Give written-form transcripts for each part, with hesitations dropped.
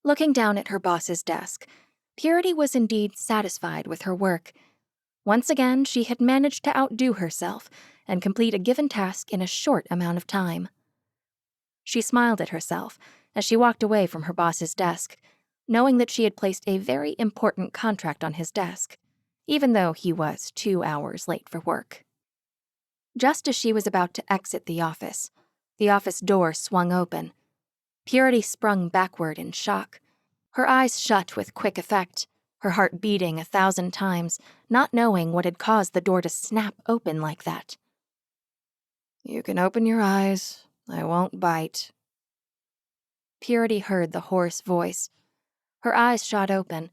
Looking down at her boss's desk, Purity was indeed satisfied with her work. Once again, she had managed to outdo herself and complete a given task in a short amount of time. She smiled at herself as she walked away from her boss's desk, knowing that she had placed a very important contract on his desk, even though he was 2 hours late for work. Just as she was about to exit the office door swung open. Purity sprung backward in shock, her eyes shut with quick effect, her heart beating 1,000 times, not knowing what had caused the door to snap open like that. "You can open your eyes. I won't bite." Purity heard the hoarse voice. Her eyes shot open,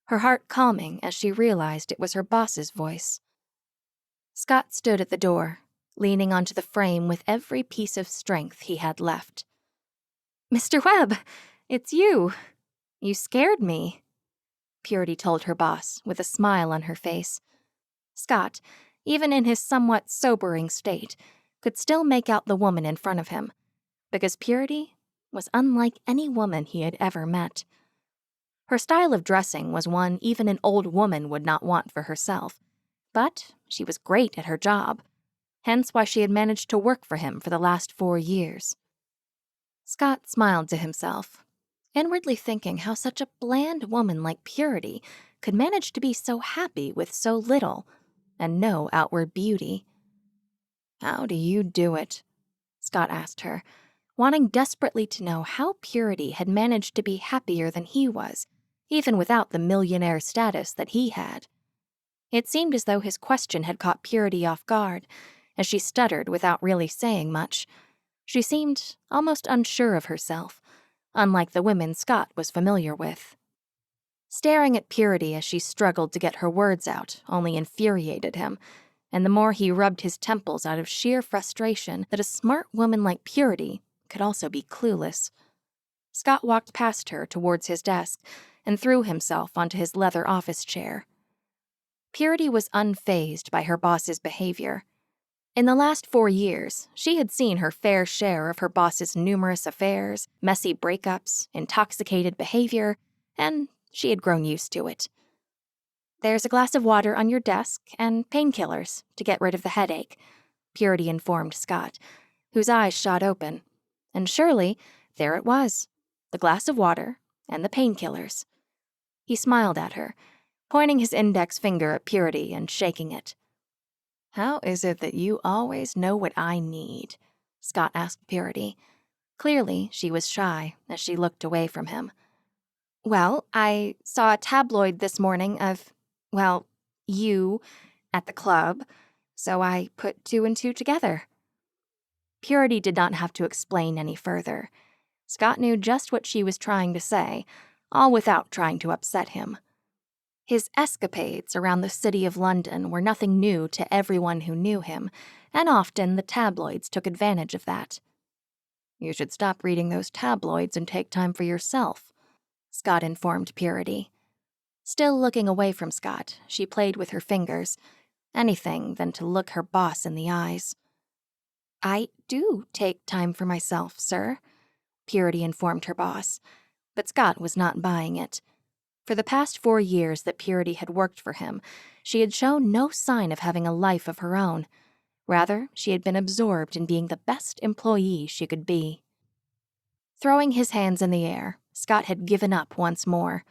her heart calming as she realized it was her boss's voice. Scott stood at the door, leaning onto the frame with every piece of strength he had left. "Mr. Webb, it's you. You scared me," Purity told her boss with a smile on her face. Scott, even in his somewhat sobering state, could still make out the woman in front of him, because Purity was unlike any woman he had ever met. Her style of dressing was one even an old woman would not want for herself, but she was great at her job, hence why she had managed to work for him for the last 4 years. Scott smiled to himself, inwardly thinking how such a bland woman like Purity could manage to be so happy with so little and no outward beauty. "How do you do it?" Scott asked her, wanting desperately to know how Purity had managed to be happier than he was, even without the millionaire status that he had. It seemed as though his question had caught Purity off guard, as she stuttered without really saying much. She seemed almost unsure of herself, unlike the women Scott was familiar with. Staring at Purity as she struggled to get her words out only infuriated him, and the more he rubbed his temples out of sheer frustration that a smart woman like Purity could also be clueless. Scott walked past her towards his desk and threw himself onto his leather office chair. Purity was unfazed by her boss's behavior. In the last 4 years, she had seen her fair share of her boss's numerous affairs, messy breakups, intoxicated behavior, and she had grown used to it. "There's a glass of water on your desk and painkillers to get rid of the headache," Purity informed Scott, whose eyes shot open. And surely, there it was, the glass of water and the painkillers. He smiled at her, pointing his index finger at Purity and shaking it. "How is it that you always know what I need?" Scott asked Purity. Clearly, she was shy as she looked away from him. "Well, I saw a tabloid this morning of, well, you at the club, so I put 2 and 2 together." Purity did not have to explain any further. Scott knew just what she was trying to say, all without trying to upset him. His escapades around the city of London were nothing new to everyone who knew him, and often the tabloids took advantage of that. "You should stop reading those tabloids and take time for yourself," Scott informed Purity. Still looking away from Scott, she played with her fingers, anything than to look her boss in the eyes. "I do take time for myself, sir," Purity informed her boss, but Scott was not buying it. For the past 4 years that Purity had worked for him, she had shown no sign of having a life of her own. Rather, she had been absorbed in being the best employee she could be. Throwing his hands in the air, Scott had given up once more.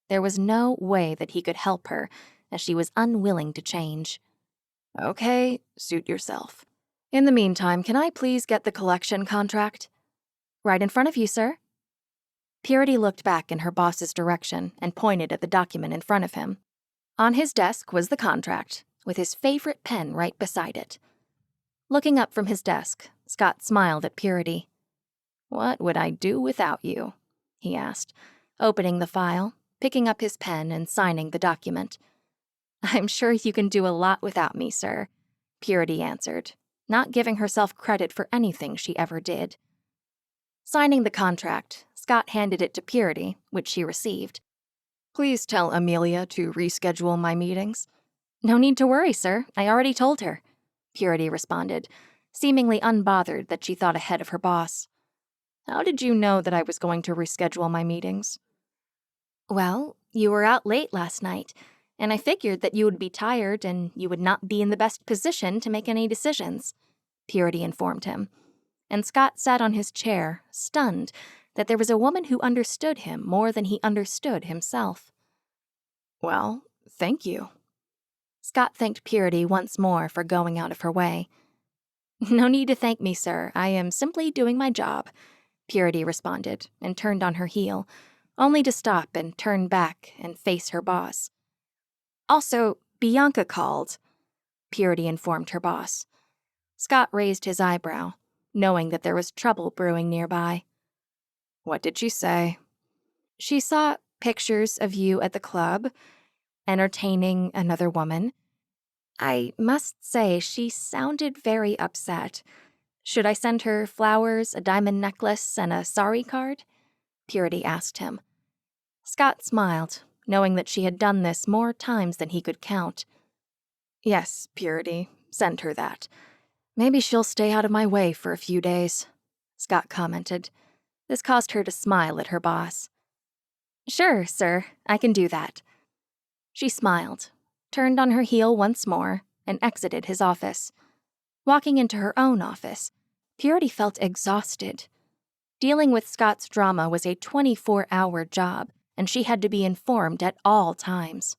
There was no way that he could help her, as she was unwilling to change. "Okay, suit yourself. In the meantime, can I please get the collection contract?" "Right in front of you, sir." Purity looked back in her boss's direction and pointed at the document in front of him. On his desk was the contract, with his favorite pen right beside it. Looking up from his desk, Scott smiled at Purity. "What would I do without you?" he asked, opening the file, picking up his pen and signing the document. "I'm sure you can do a lot without me, sir," Purity answered, not giving herself credit for anything she ever did. Signing the contract, Scott handed it to Purity, which she received. "Please tell Amelia to reschedule my meetings." "No need to worry, sir. I already told her," Purity responded, seemingly unbothered that she thought ahead of her boss. How did you know that I was going to reschedule my meetings? Well, you were out late last night, and I figured that you would be tired and you would not be in the best position to make any decisions, Purity informed him. And Scott sat on his chair, stunned that there was a woman who understood him more than he understood himself. Well, thank you. Scott thanked Purity once more for going out of her way. No need to thank me, sir. I am simply doing my job, Purity responded and turned on her heel, only to stop and turn back and face her boss. Also, Bianca called, Purity informed her boss. Scott raised his eyebrow, knowing that there was trouble brewing nearby. What did she say? She saw pictures of you at the club, entertaining another woman. I must say she sounded very upset. Should I send her flowers, a diamond necklace, and a sorry card? Purity asked him. Scott smiled, knowing that she had done this more times than he could count. Yes, Purity, send her that. Maybe she'll stay out of my way for a few days, Scott commented. This caused her to smile at her boss. Sure, sir, I can do that. She smiled, turned on her heel once more, and exited his office. Walking into her own office, Purity felt exhausted. Dealing with Scott's drama was a 24-hour job, and she had to be informed at all times.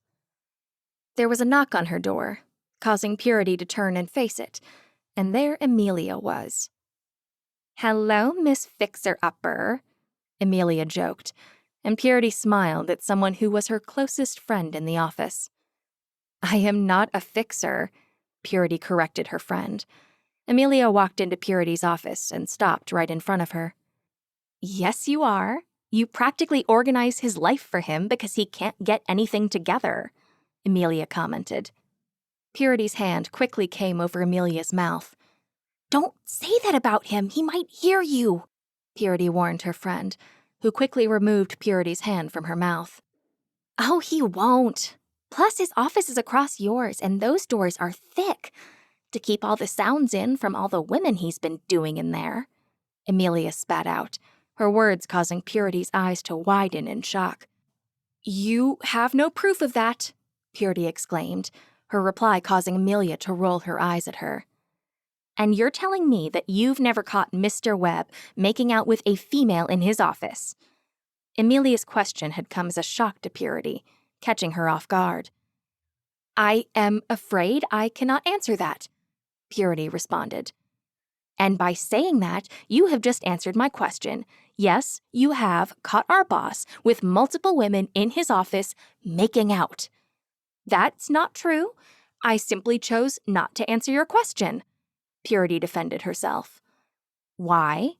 There was a knock on her door, causing Purity to turn and face it, and there Amelia was. Hello, Miss Fixer-Upper, Amelia joked, and Purity smiled at someone who was her closest friend in the office. I am not a fixer, Purity corrected her friend. Amelia walked into Purity's office and stopped right in front of her. Yes, you are. You practically organize his life for him because he can't get anything together, Amelia commented. Purity's hand quickly came over Amelia's mouth. Don't say that about him. He might hear you, Purity warned her friend, who quickly removed Purity's hand from her mouth. Oh, he won't. Plus, his office is across yours, and those doors are thick to keep all the sounds in from all the women he's been doing in there, Amelia spat out, her words causing Purity's eyes to widen in shock. You have no proof of that, Purity exclaimed, her reply causing Amelia to roll her eyes at her. And you're telling me that you've never caught Mr. Webb making out with a female in his office? Amelia's question had come as a shock to Purity, catching her off guard. I am afraid I cannot answer that, Purity responded. And by saying that, you have just answered my question. Yes, you have caught our boss with multiple women in his office making out. That's not true. I simply chose not to answer your question, Purity defended herself. Why?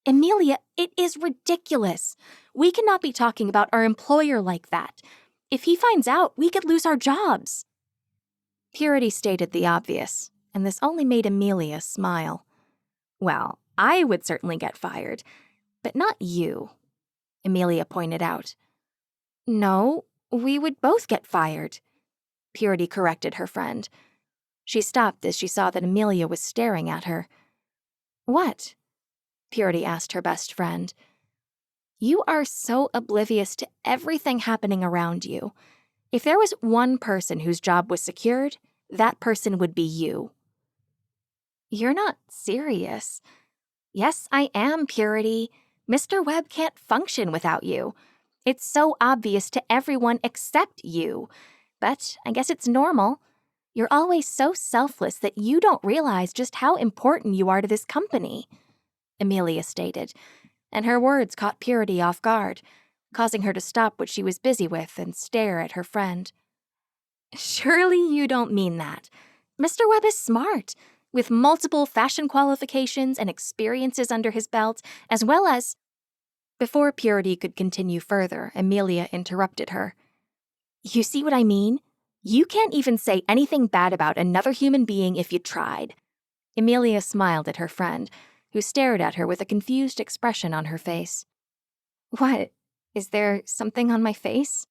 Amelia, it is ridiculous. We cannot be talking about our employer like that. If he finds out, we could lose our jobs. Purity stated the obvious, and this only made Amelia smile. Well, I would certainly get fired, but not you, Amelia pointed out. No, we would both get fired, Purity corrected her friend. She stopped as she saw that Amelia was staring at her. What? Purity asked her best friend. You are so oblivious to everything happening around you. If there was one person whose job was secured, that person would be you. You're not serious. Yes, I am, Purity. Mr. Webb can't function without you. It's so obvious to everyone except you. But I guess it's normal. You're always so selfless that you don't realize just how important you are to this company, Amelia stated, and her words caught Purity off guard, causing her to stop what she was busy with and stare at her friend. Surely you don't mean that. Mr. Webb is smart, with multiple fashion qualifications and experiences under his belt, as well as— Before Purity could continue further, Amelia interrupted her. You see what I mean? You can't even say anything bad about another human being if you tried. Amelia smiled at her friend, who stared at her with a confused expression on her face. What? Is there something on my face?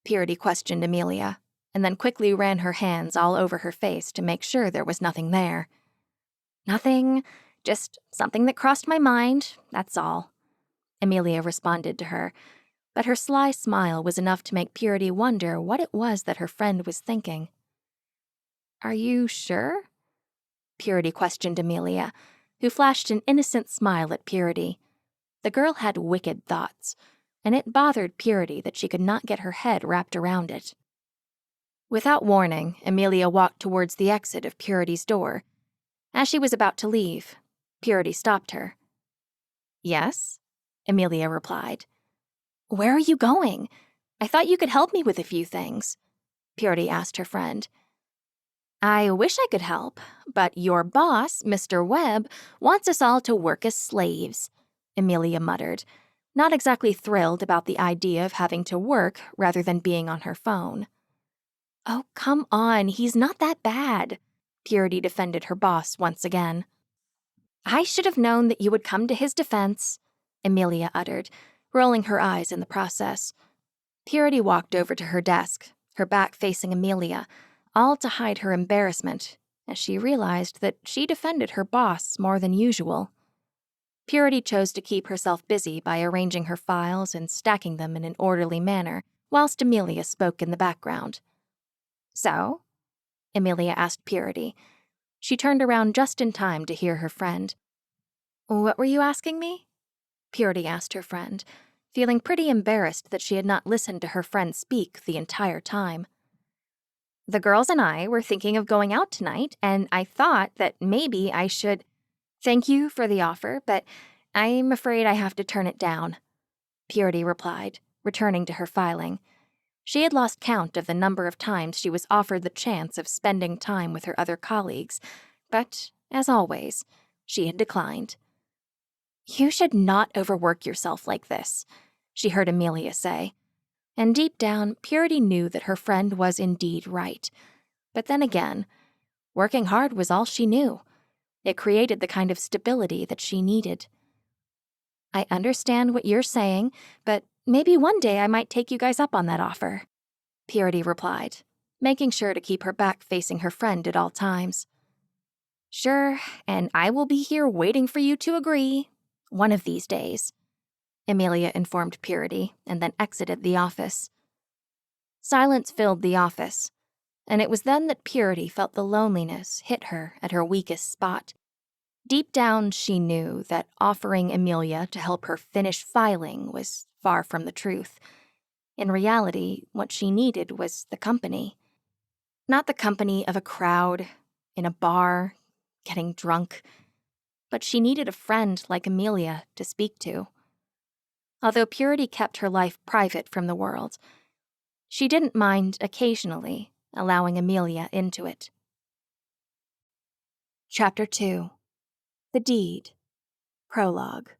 Purity questioned Amelia, and then quickly ran her hands all over her face to make sure there was nothing there. Nothing. Just something that crossed my mind, that's all," Amelia responded to her, but her sly smile was enough to make Purity wonder what it was that her friend was thinking. "Are you sure?" Purity questioned Amelia, who flashed an innocent smile at Purity. The girl had wicked thoughts, and it bothered Purity that she could not get her head wrapped around it. Without warning, Amelia walked towards the exit of Purity's door. As she was about to leave, Purity stopped her. "Yes?" Amelia replied. "Where are you going? I thought you could help me with a few things," Purity asked her friend. "I wish I could help, but your boss, Mr. Webb, wants us all to work as slaves," Amelia muttered, not exactly thrilled about the idea of having to work rather than being on her phone. "Oh, come on, he's not that bad," Purity defended her boss once again. "I should have known that you would come to his defense," Amelia uttered, rolling her eyes in the process. Purity walked over to her desk, her back facing Amelia, all to hide her embarrassment, as she realized that she defended her boss more than usual. Purity chose to keep herself busy by arranging her files and stacking them in an orderly manner, whilst Amelia spoke in the background. "So?" Amelia asked Purity. She turned around just in time to hear her friend. "What were you asking me?" Purity asked her friend, feeling pretty embarrassed that she had not listened to her friend speak the entire time. "The girls and I were thinking of going out tonight, and I thought that maybe I should—" "Thank you for the offer, but I'm afraid I have to turn it down," Purity replied, returning to her filing. She had lost count of the number of times she was offered the chance of spending time with her other colleagues, but, as always, she had declined. "You should not overwork yourself like this," she heard Amelia say. And deep down, Purity knew that her friend was indeed right. But then again, working hard was all she knew. It created the kind of stability that she needed. "I understand what you're saying, but maybe one day I might take you guys up on that offer," Purity replied, making sure to keep her back facing her friend at all times. "Sure, and I will be here waiting for you to agree, one of these days," Amelia informed Purity, and then exited the office. Silence filled the office, and it was then that Purity felt the loneliness hit her at her weakest spot. Deep down, she knew that offering Amelia to help her finish filing was far from the truth. In reality, what she needed was the company. Not the company of a crowd, in a bar, getting drunk, but she needed a friend like Amelia to speak to. Although Purity kept her life private from the world, she didn't mind occasionally allowing Amelia into it. Chapter 2. The Deed. Prologue.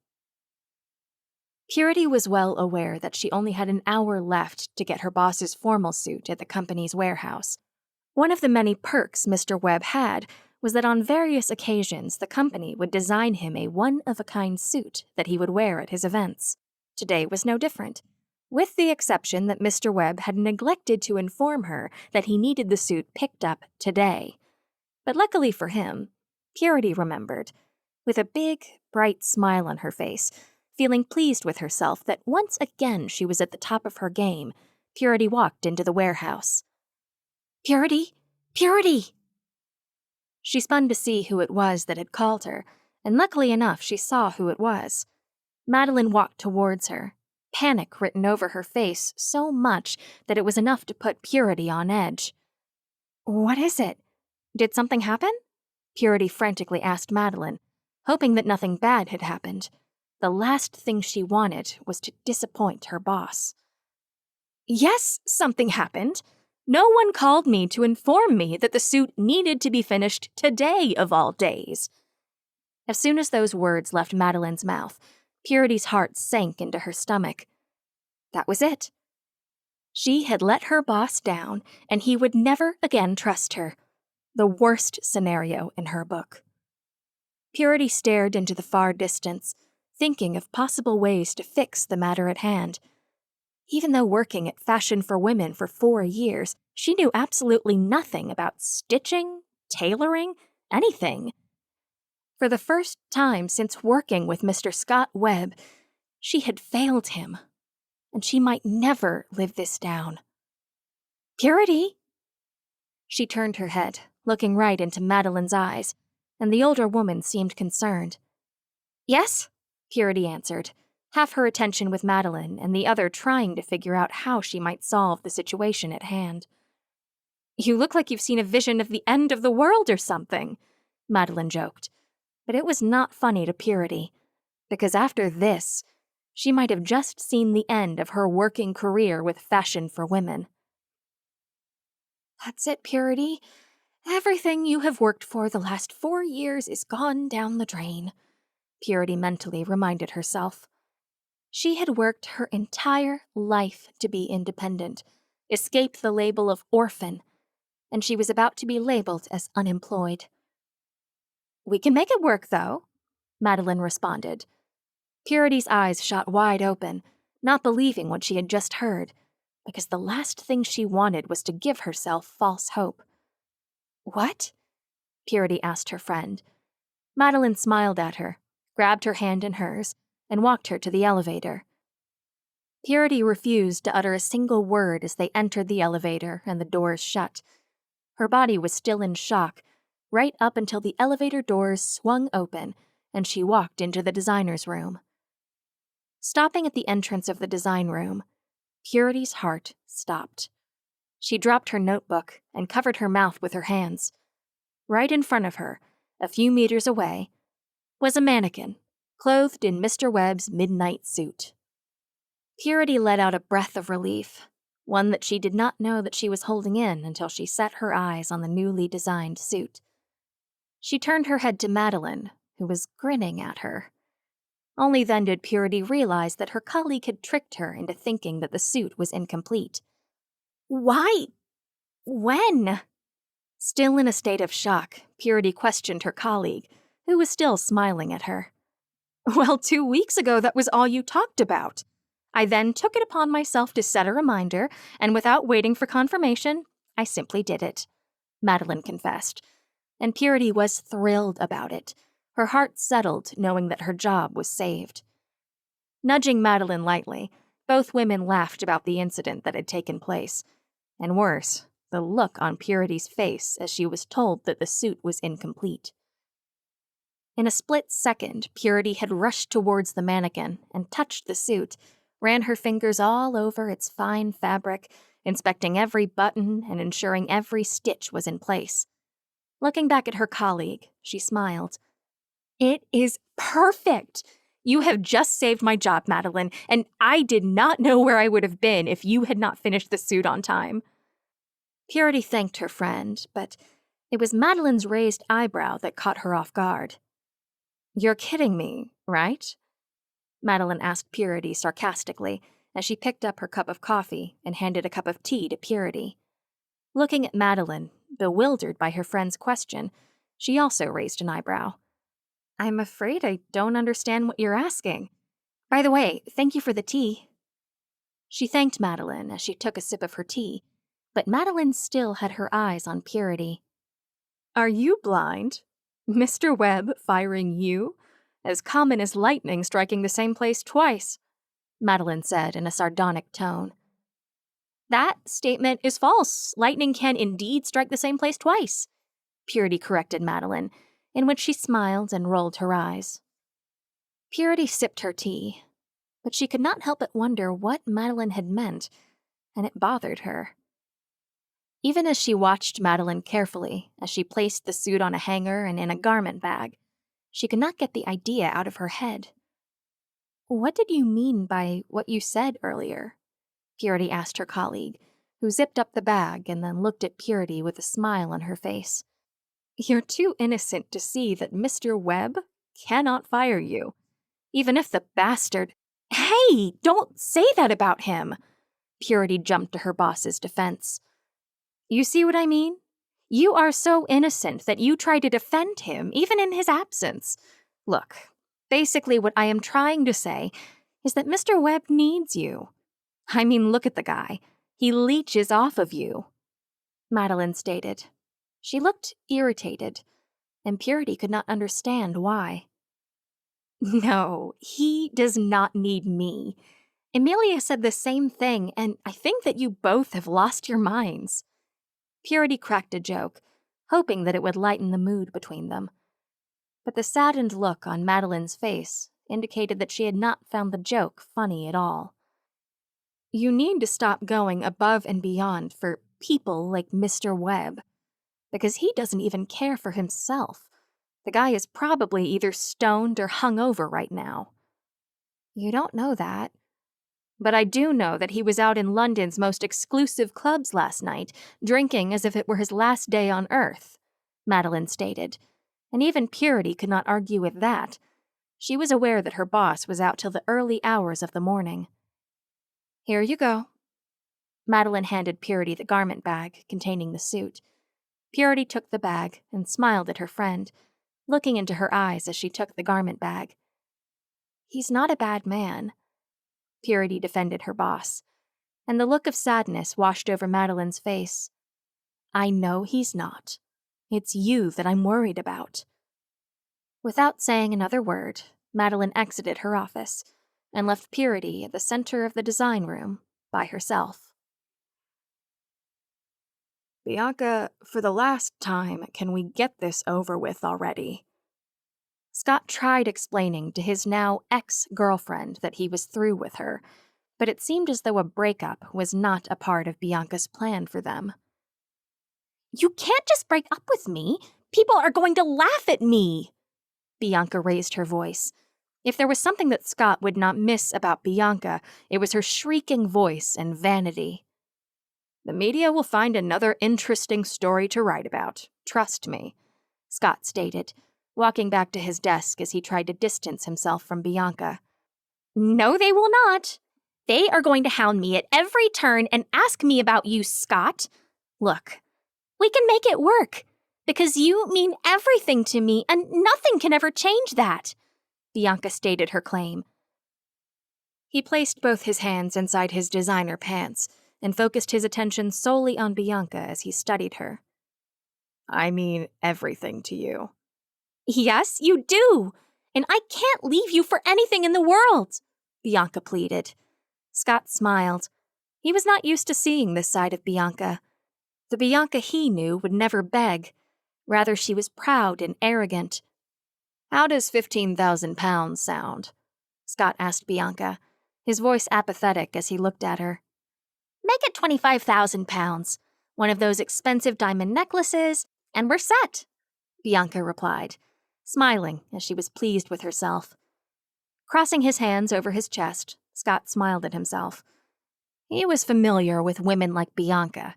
Purity was well aware that she only had an hour left to get her boss's formal suit at the company's warehouse. One of the many perks Mr. Webb had was that on various occasions the company would design him a one-of-a-kind suit that he would wear at his events. Today was no different, with the exception that Mr. Webb had neglected to inform her that he needed the suit picked up today. But luckily for him, Purity remembered, with a big, bright smile on her face, feeling pleased with herself that once again she was at the top of her game. Purity walked into the warehouse. "Purity! Purity!" She spun to see who it was that had called her, and luckily enough she saw who it was. Madeline walked towards her, panic written over her face so much that it was enough to put Purity on edge. "What is it? Did something happen?" Purity frantically asked Madeline, hoping that nothing bad had happened. The last thing she wanted was to disappoint her boss. "Yes, something happened. No one called me to inform me that the suit needed to be finished today of all days." As soon as those words left Madeline's mouth, Purity's heart sank into her stomach. That was it. She had let her boss down, and he would never again trust her. The worst scenario in her book. Purity stared into the far distance, thinking of possible ways to fix the matter at hand. Even though working at Fashion for Women for 4 years, she knew absolutely nothing about stitching, tailoring, anything. For the first time since working with Mr. Scott Webb, she had failed him, and she might never live this down. "Purity!" She turned her head, looking right into Madeline's eyes, and the older woman seemed concerned. "Yes?" Purity answered, half her attention with Madeline and the other trying to figure out how she might solve the situation at hand. "You look like you've seen a vision of the end of the world or something," Madeline joked. But it was not funny to Purity, because after this, she might have just seen the end of her working career with Fashion for Women. "That's it, Purity. Everything you have worked for the last 4 years is gone down the drain," Purity mentally reminded herself. She had worked her entire life to be independent, escape the label of orphan, and she was about to be labeled as unemployed. "We can make it work, though," Madeline responded. Purity's eyes shot wide open, not believing what she had just heard, because the last thing she wanted was to give herself false hope. "What?" Purity asked her friend. Madeline smiled at her, grabbed her hand in hers, and walked her to the elevator. Purity refused to utter a single word as they entered the elevator and the doors shut. Her body was still in shock, right up until the elevator doors swung open and she walked into the designer's room. Stopping at the entrance of the design room, Purity's heart stopped. She dropped her notebook and covered her mouth with her hands. Right in front of her, a few meters away, was a mannequin, clothed in Mr. Webb's midnight suit. Purity let out a breath of relief, one that she did not know that she was holding in until she set her eyes on the newly designed suit. She turned her head to Madeline, who was grinning at her. Only then did Purity realize that her colleague had tricked her into thinking that the suit was incomplete. "Why? When?" Still in a state of shock, Purity questioned her colleague, who was still smiling at her. "Well, 2 weeks ago that was all you talked about. I then took it upon myself to set a reminder, and without waiting for confirmation, I simply did it," Madeline confessed. And Purity was thrilled about it. Her heart settled knowing that her job was saved. Nudging Madeline lightly, both women laughed about the incident that had taken place. And worse, the look on Purity's face as she was told that the suit was incomplete. In a split second, Purity had rushed towards the mannequin and touched the suit, ran her fingers all over its fine fabric, inspecting every button and ensuring every stitch was in place. Looking back at her colleague, she smiled. "It is perfect! You have just saved my job, Madeline, and I did not know where I would have been if you had not finished the suit on time." Purity thanked her friend, but it was Madeline's raised eyebrow that caught her off guard. "You're kidding me, right?" Madeline asked Purity sarcastically as she picked up her cup of coffee and handed a cup of tea to Purity. Looking at Madeline, bewildered by her friend's question, she also raised an eyebrow. "I'm afraid I don't understand what you're asking. By the way, thank you for the tea." She thanked Madeline as she took a sip of her tea, but Madeline still had her eyes on Purity. "Are you blind? Mr. Webb firing you? As common as lightning striking the same place twice," Madeline said in a sardonic tone. "That statement is false. Lightning can indeed strike the same place twice," Purity corrected Madeline, in which she smiled and rolled her eyes. Purity sipped her tea, but she could not help but wonder what Madeline had meant, and it bothered her. Even as she watched Madeline carefully as she placed the suit on a hanger and in a garment bag, she could not get the idea out of her head. "What did you mean by what you said earlier?" Purity asked her colleague, who zipped up the bag and then looked at Purity with a smile on her face. "You're too innocent to see that Mr. Webb cannot fire you, even if the bastard—" "Hey, don't say that about him!" Purity jumped to her boss's defense. "You see what I mean? You are so innocent that you try to defend him, even in his absence. Look, basically what I am trying to say is that Mr. Webb needs you. I mean, look at the guy. He leeches off of you," Madeline stated. She looked irritated. and Purity could not understand why. No, he does not need me. Amelia said the same thing, and I think that you both have lost your minds. Purity cracked a joke, hoping that it would lighten the mood between them. But the saddened look on Madeline's face indicated that she had not found the joke funny at all. You need to stop going above and beyond for people like Mr. Webb, because he doesn't even care for himself. The guy is probably either stoned or hungover right now. You don't know that. But I do know that he was out in London's most exclusive clubs last night, drinking as if it were his last day on Earth, Madeline stated, and even Purity could not argue with that. She was aware that her boss was out till the early hours of the morning. Here you go. Madeline handed Purity the garment bag containing the suit. Purity took the bag and smiled at her friend, looking into her eyes as she took the garment bag. He's not a bad man, Purity defended her boss, and the look of sadness washed over Madeline's face. I know he's not. It's you that I'm worried about. Without saying another word, Madeline exited her office and left Purity at the center of the design room by herself. Bianca, for the last time, can we get this over with already? Scott tried explaining to his now ex-girlfriend that he was through with her, but it seemed as though a breakup was not a part of Bianca's plan for them. You can't just break up with me. People are going to laugh at me. Bianca raised her voice. If there was something that Scott would not miss about Bianca, it was her shrieking voice and vanity. The media will find another interesting story to write about, trust me, Scott stated, walking back to his desk as he tried to distance himself from Bianca. No, they will not. They are going to hound me at every turn and ask me about you, Scott. Look, we can make it work, because you mean everything to me and nothing can ever change that, Bianca stated her claim. He placed both his hands inside his designer pants and focused his attention solely on Bianca as he studied her. I mean everything to you. Yes, you do, and I can't leave you for anything in the world, Bianca pleaded. Scott smiled. He was not used to seeing this side of Bianca. The Bianca he knew would never beg. Rather, she was proud and arrogant. How does 15,000 pounds sound? Scott asked Bianca, his voice apathetic as he looked at her. Make it 25,000 pounds. One of those expensive diamond necklaces, and we're set, Bianca replied, smiling as she was pleased with herself. Crossing his hands over his chest, Scott smiled at himself. He was familiar with women like Bianca.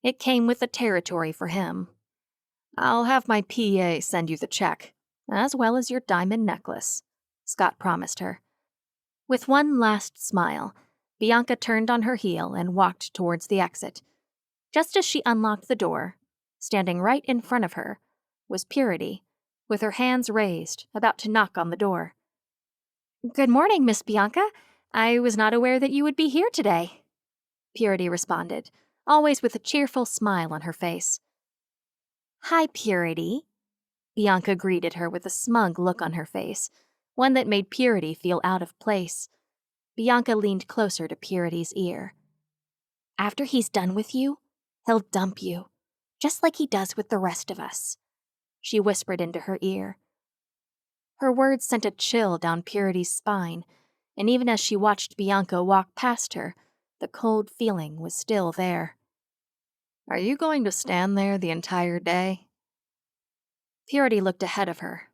It came with the territory for him. I'll have my PA send you the check, as well as your diamond necklace, Scott promised her. With one last smile, Bianca turned on her heel and walked towards the exit. Just as she unlocked the door, standing right in front of her, was Purity, with her hands raised, about to knock on the door. Good morning, Miss Bianca. I was not aware that you would be here today, Purity responded, always with a cheerful smile on her face. Hi, Purity. Bianca greeted her with a smug look on her face, one that made Purity feel out of place. Bianca leaned closer to Purity's ear. After he's done with you, he'll dump you, just like he does with the rest of us, she whispered into her ear. Her words sent a chill down Purity's spine, and even as she watched Bianca walk past her, the cold feeling was still there. Are you going to stand there the entire day? Purity looked ahead of her.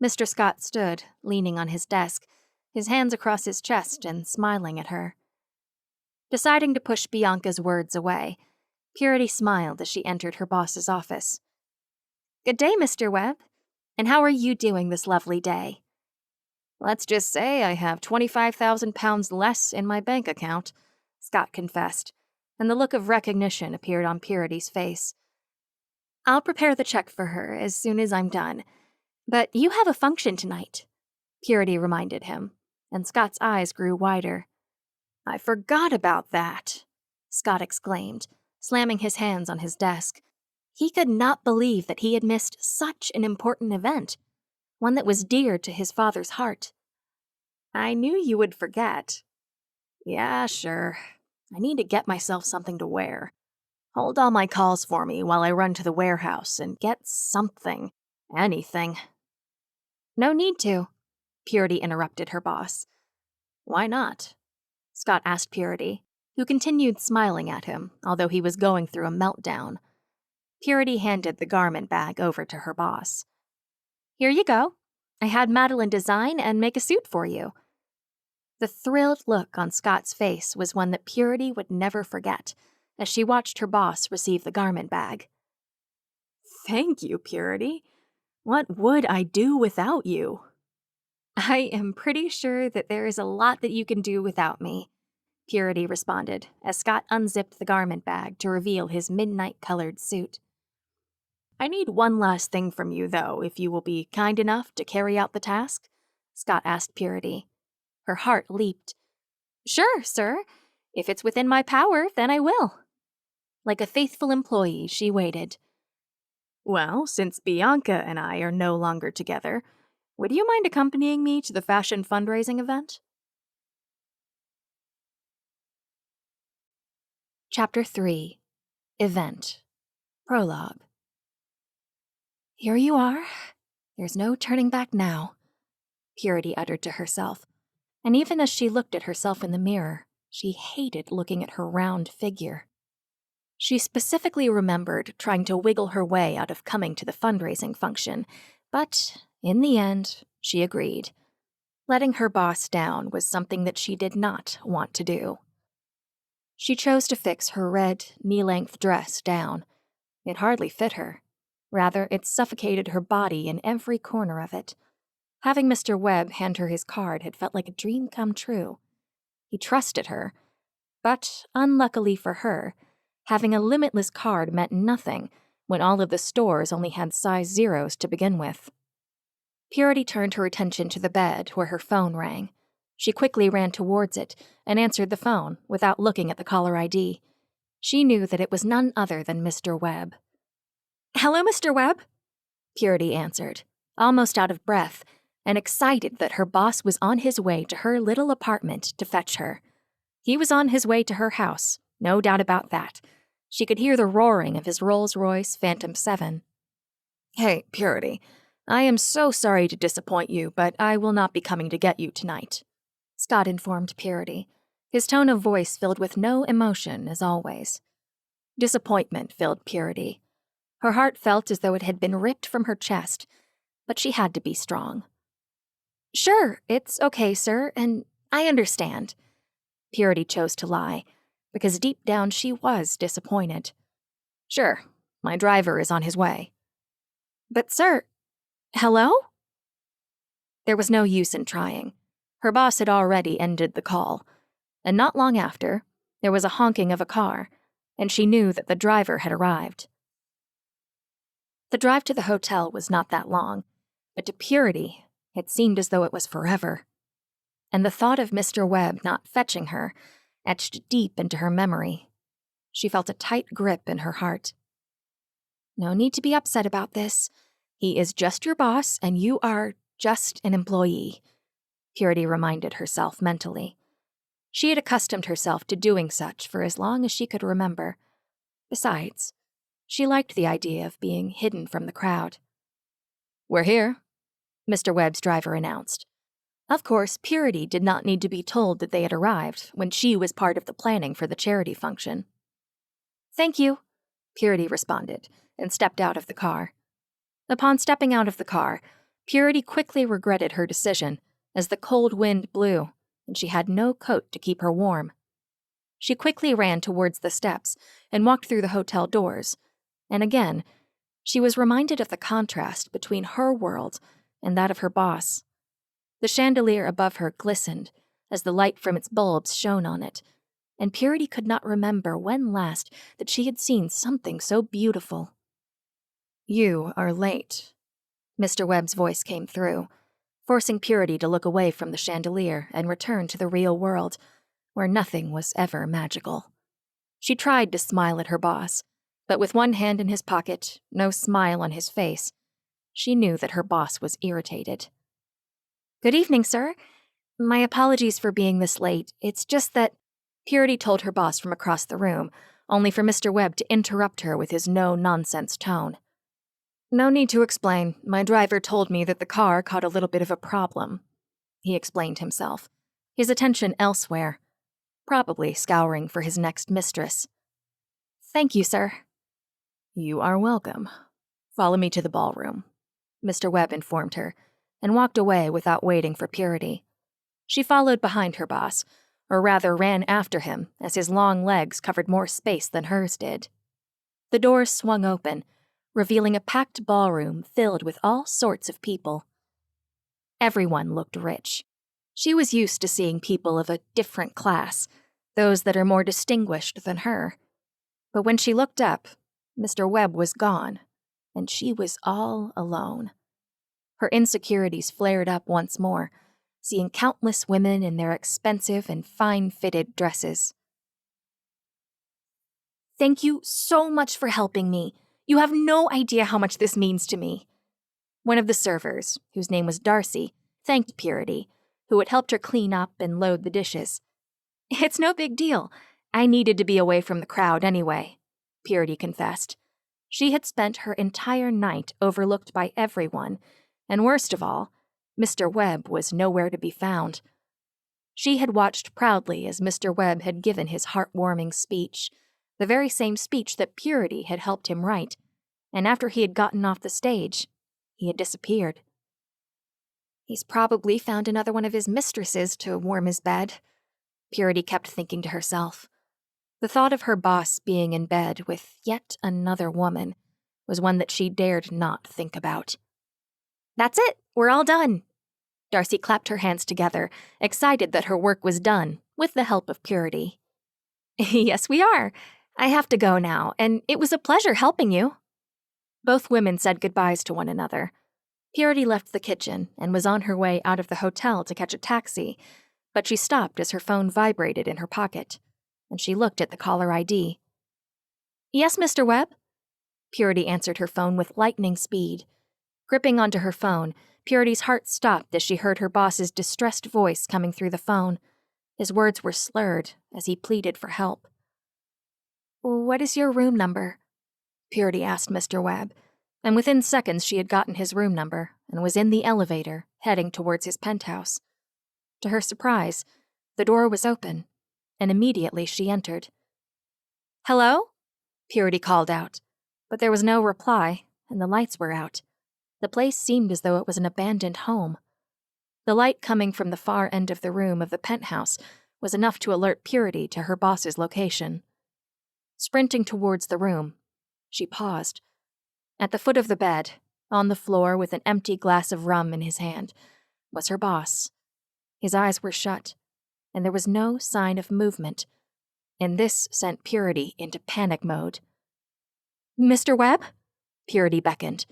Mr. Scott stood, leaning on his desk, his hands across his chest and smiling at her. Deciding to push Bianca's words away, Purity smiled as she entered her boss's office. Good day, Mr. Webb. And how are you doing this lovely day? Let's just say I have 25,000 pounds less in my bank account, Scott confessed, and the look of recognition appeared on Purity's face. I'll prepare the check for her as soon as I'm done. But you have a function tonight, Purity reminded him, and Scott's eyes grew wider. I forgot about that, Scott exclaimed, slamming his hands on his desk. He could not believe that he had missed such an important event, one that was dear to his father's heart. "I knew you would forget." "Yeah, sure. I need to get myself something to wear. Hold all my calls for me while I run to the warehouse and get something. Anything." "No need to," Purity interrupted her boss. "Why not?" Scott asked Purity, who continued smiling at him, although he was going through a meltdown. Purity handed the garment bag over to her boss. "Here you go. I had Madeline design and make a suit for you." The thrilled look on Scott's face was one that Purity would never forget as she watched her boss receive the garment bag. "Thank you, Purity. What would I do without you?" "I am pretty sure that there is a lot that you can do without me," Purity responded as Scott unzipped the garment bag to reveal his midnight-colored suit. "I need one last thing from you, though, if you will be kind enough to carry out the task," Scott asked Purity. Her heart leaped. "Sure, sir. If it's within my power, then I will." Like a faithful employee, she waited. "Well, since Bianca and I are no longer together, would you mind accompanying me to the fashion fundraising event?" Chapter 3. Event. Prologue. "Here you are. There's no turning back now," Purity uttered to herself, and even as she looked at herself in the mirror, she hated looking at her round figure. She specifically remembered trying to wiggle her way out of coming to the fundraising function, but in the end, she agreed. Letting her boss down was something that she did not want to do. She chose to fix her red, knee-length dress down. It hardly fit her. Rather, it suffocated her body in every corner of it. Having Mr. Webb hand her his card had felt like a dream come true. He trusted her, but unluckily for her, having a limitless card meant nothing when all of the stores only had size zeros to begin with. Purity turned her attention to the bed where her phone rang. She quickly ran towards it and answered the phone without looking at the caller ID. She knew that it was none other than Mr. Webb. "Hello, Mr. Webb," Purity answered, almost out of breath, and excited that her boss was on his way to her little apartment to fetch her. He was on his way to her house, no doubt about that. She could hear the roaring of his Rolls-Royce Phantom 7. "Hey, Purity, I am so sorry to disappoint you, but I will not be coming to get you tonight," Scott informed Purity, his tone of voice filled with no emotion, as always. Disappointment filled Purity. Her heart felt as though it had been ripped from her chest, but she had to be strong. "Sure, it's okay, sir, and I understand." Purity chose to lie, because deep down she was disappointed. "Sure, my driver is on his way." "But sir, hello?" There was no use in trying. Her boss had already ended the call, and not long after, there was a honking of a car, and she knew that the driver had arrived. The drive to the hotel was not that long, but to Purity, it seemed as though it was forever. And the thought of Mr. Webb not fetching her etched deep into her memory. She felt a tight grip in her heart. "No need to be upset about this. He is just your boss, and you are just an employee," Purity reminded herself mentally. She had accustomed herself to doing such for as long as she could remember. Besides, she liked the idea of being hidden from the crowd. "We're here," Mr. Webb's driver announced. Of course, Purity did not need to be told that they had arrived when she was part of the planning for the charity function. "Thank you," Purity responded, and stepped out of the car. Upon stepping out of the car, Purity quickly regretted her decision, as the cold wind blew, and she had no coat to keep her warm. She quickly ran towards the steps and walked through the hotel doors, and again, she was reminded of the contrast between her world and that of her boss. The chandelier above her glistened as the light from its bulbs shone on it, and Purity could not remember when last that she had seen something so beautiful. "You are late," Mr. Webb's voice came through, forcing Purity to look away from the chandelier and return to the real world, where nothing was ever magical. She tried to smile at her boss, But with one hand in his pocket, no smile on his face, she knew that her boss was irritated. "Good evening, sir. My apologies for being this late. It's just that," Purity told her boss from across the room, only for Mr. Webb to interrupt her with his no-nonsense tone. "No need to explain. My driver told me that the car caught a little bit of a problem," he explained himself, his attention elsewhere, probably scouring for his next mistress. "Thank you, sir." "You are welcome. Follow me to the ballroom," Mr. Webb informed her, and walked away without waiting for Purity. She followed behind her boss, or rather ran after him as his long legs covered more space than hers did. The doors swung open, revealing a packed ballroom filled with all sorts of people. Everyone looked rich. She was used to seeing people of a different class, those that are more distinguished than her. But when she looked up, Mr. Webb was gone, and she was all alone. Her insecurities flared up once more, seeing countless women in their expensive and fine-fitted dresses. "Thank you so much for helping me. You have no idea how much this means to me." One of the servers, whose name was Darcy, thanked Purity, who had helped her clean up and load the dishes. "It's no big deal. I needed to be away from the crowd anyway," Purity confessed. She had spent her entire night overlooked by everyone, and worst of all, Mr. Webb was nowhere to be found. She had watched proudly as Mr. Webb had given his heartwarming speech, the very same speech that Purity had helped him write, and after he had gotten off the stage, he had disappeared. "He's probably found another one of his mistresses to warm his bed," Purity kept thinking to herself. The thought of her boss being in bed with yet another woman was one that she dared not think about. "That's it! We're all done!" Darcy clapped her hands together, excited that her work was done, with the help of Purity. "Yes, we are. I have to go now, and it was a pleasure helping you." Both women said goodbyes to one another. Purity left the kitchen and was on her way out of the hotel to catch a taxi, but she stopped as her phone vibrated in her pocket, and she looked at the caller ID. "Yes, Mr. Webb?" Purity answered her phone with lightning speed. Gripping onto her phone, Purity's heart stopped as she heard her boss's distressed voice coming through the phone. His words were slurred as he pleaded for help. "What is your room number?" Purity asked Mr. Webb, and within seconds she had gotten his room number and was in the elevator, heading towards his penthouse. To her surprise, the door was open, and immediately she entered. "Hello?" Purity called out, but there was no reply, and the lights were out. The place seemed as though it was an abandoned home. The light coming from the far end of the room of the penthouse was enough to alert Purity to her boss's location. Sprinting towards the room, she paused. At the foot of the bed, on the floor with an empty glass of rum in his hand, was her boss. His eyes were shut, and there was no sign of movement, and this sent Purity into panic mode. "Mr. Webb?" Purity beckoned.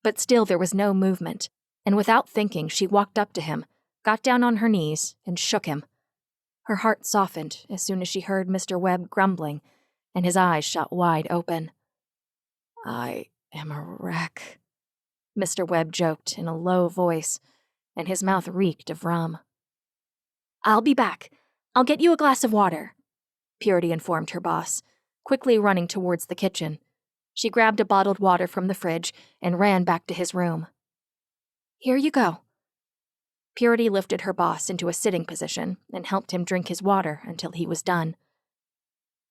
But still there was no movement, and without thinking she walked up to him, got down on her knees, and shook him. Her heart softened as soon as she heard Mr. Webb grumbling, and his eyes shot wide open. "I am a wreck," Mr. Webb joked in a low voice, and his mouth reeked of rum. "I'll be back. I'll get you a glass of water," Purity informed her boss, quickly running towards the kitchen. She grabbed a bottled water from the fridge and ran back to his room. "Here you go." Purity lifted her boss into a sitting position and helped him drink his water until he was done.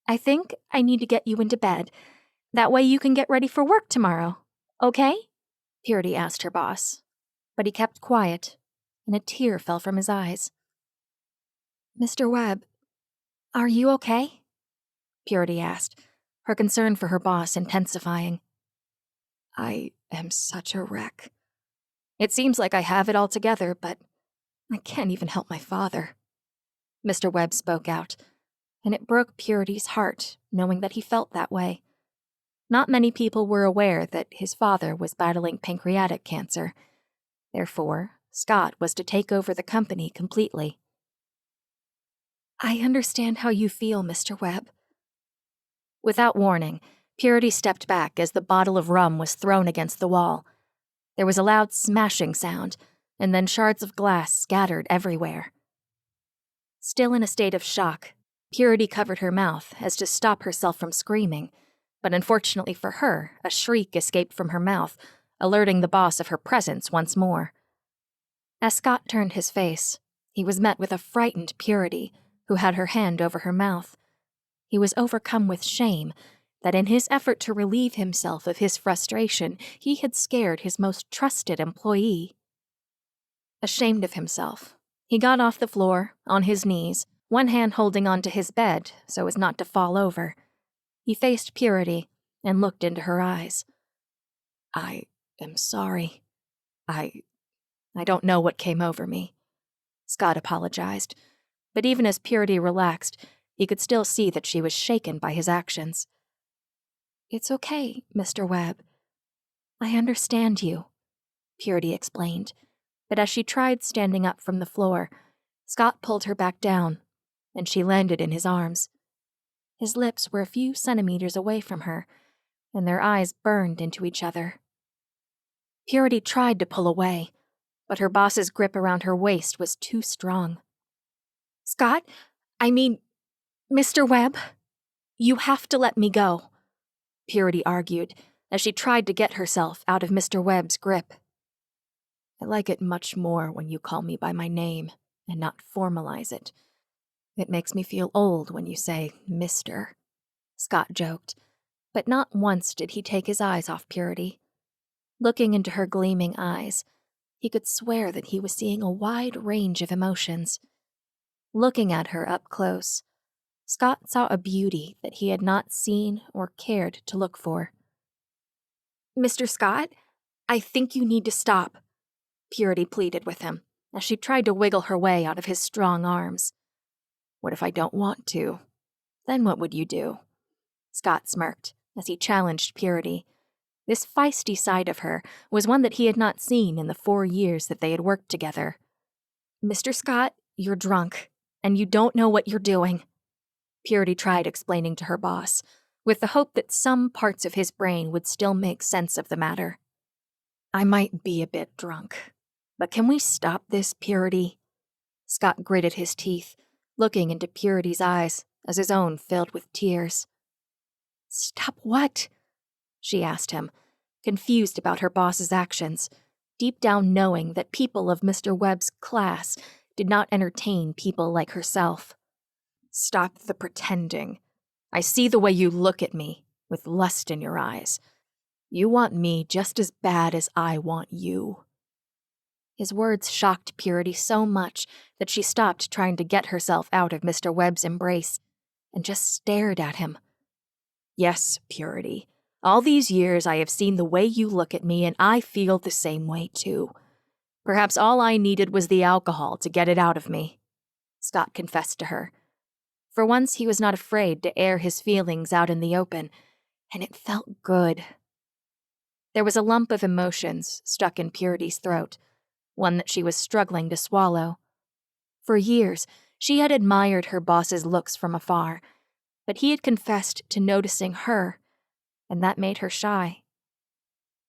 "I think I need to get you into bed. That way you can get ready for work tomorrow. Okay?" Purity asked her boss, but he kept quiet, and a tear fell from his eyes. "Mr. Webb, are you okay?" Purity asked, her concern for her boss intensifying. "I am such a wreck. It seems like I have it all together, but I can't even help my father," Mr. Webb spoke out, and it broke Purity's heart knowing that he felt that way. Not many people were aware that his father was battling pancreatic cancer. Therefore, Scott was to take over the company completely. "I understand how you feel, Mr. Webb." Without warning, Purity stepped back as the bottle of rum was thrown against the wall. There was a loud smashing sound, and then shards of glass scattered everywhere. Still in a state of shock, Purity covered her mouth as to stop herself from screaming, but unfortunately for her, a shriek escaped from her mouth, alerting the boss of her presence once more. As Scott turned his face, he was met with a frightened Purity, who had her hand over her mouth. He was overcome with shame that in his effort to relieve himself of his frustration, he had scared his most trusted employee. Ashamed of himself, he got off the floor, on his knees, one hand holding onto his bed so as not to fall over. He faced Purity and looked into her eyes. "I am sorry. I don't know what came over me," Scott apologized, but even as Purity relaxed, he could still see that she was shaken by his actions. "It's okay, Mr. Webb. I understand you," Purity explained, but as she tried standing up from the floor, Scott pulled her back down, and she landed in his arms. His lips were a few centimeters away from her, and their eyes burned into each other. Purity tried to pull away, but her boss's grip around her waist was too strong. "Scott, Mr. Webb, you have to let me go," Purity argued, as she tried to get herself out of Mr. Webb's grip. "I like it much more when you call me by my name and not formalize it. It makes me feel old when you say Mr.," Scott joked, but not once did he take his eyes off Purity. Looking into her gleaming eyes, he could swear that he was seeing a wide range of emotions. Looking at her up close, Scott saw a beauty that he had not seen or cared to look for. "Mr. Scott, I think you need to stop," Purity pleaded with him, as she tried to wiggle her way out of his strong arms. "What if I don't want to? Then what would you do?" Scott smirked, as he challenged Purity. This feisty side of her was one that he had not seen in the 4 years that they had worked together. "Mr. Scott, you're drunk, and you don't know what you're doing," Purity tried explaining to her boss, with the hope that some parts of his brain would still make sense of the matter. "I might be a bit drunk, but can we stop this, Purity?" Scott gritted his teeth, looking into Purity's eyes as his own filled with tears. "Stop what?" she asked him, confused about her boss's actions, deep down knowing that people of Mr. Webb's class did not entertain people like herself. "Stop the pretending. I see the way you look at me, with lust in your eyes. You want me just as bad as I want you." His words shocked Purity so much that she stopped trying to get herself out of Mr. Webb's embrace and just stared at him. "Yes, Purity. All these years I have seen the way you look at me, and I feel the same way too. Perhaps all I needed was the alcohol to get it out of me," Scott confessed to her. For once he was not afraid to air his feelings out in the open, and it felt good. There was a lump of emotions stuck in Purity's throat, one that she was struggling to swallow. For years, she had admired her boss's looks from afar, but he had confessed to noticing her, and that made her shy.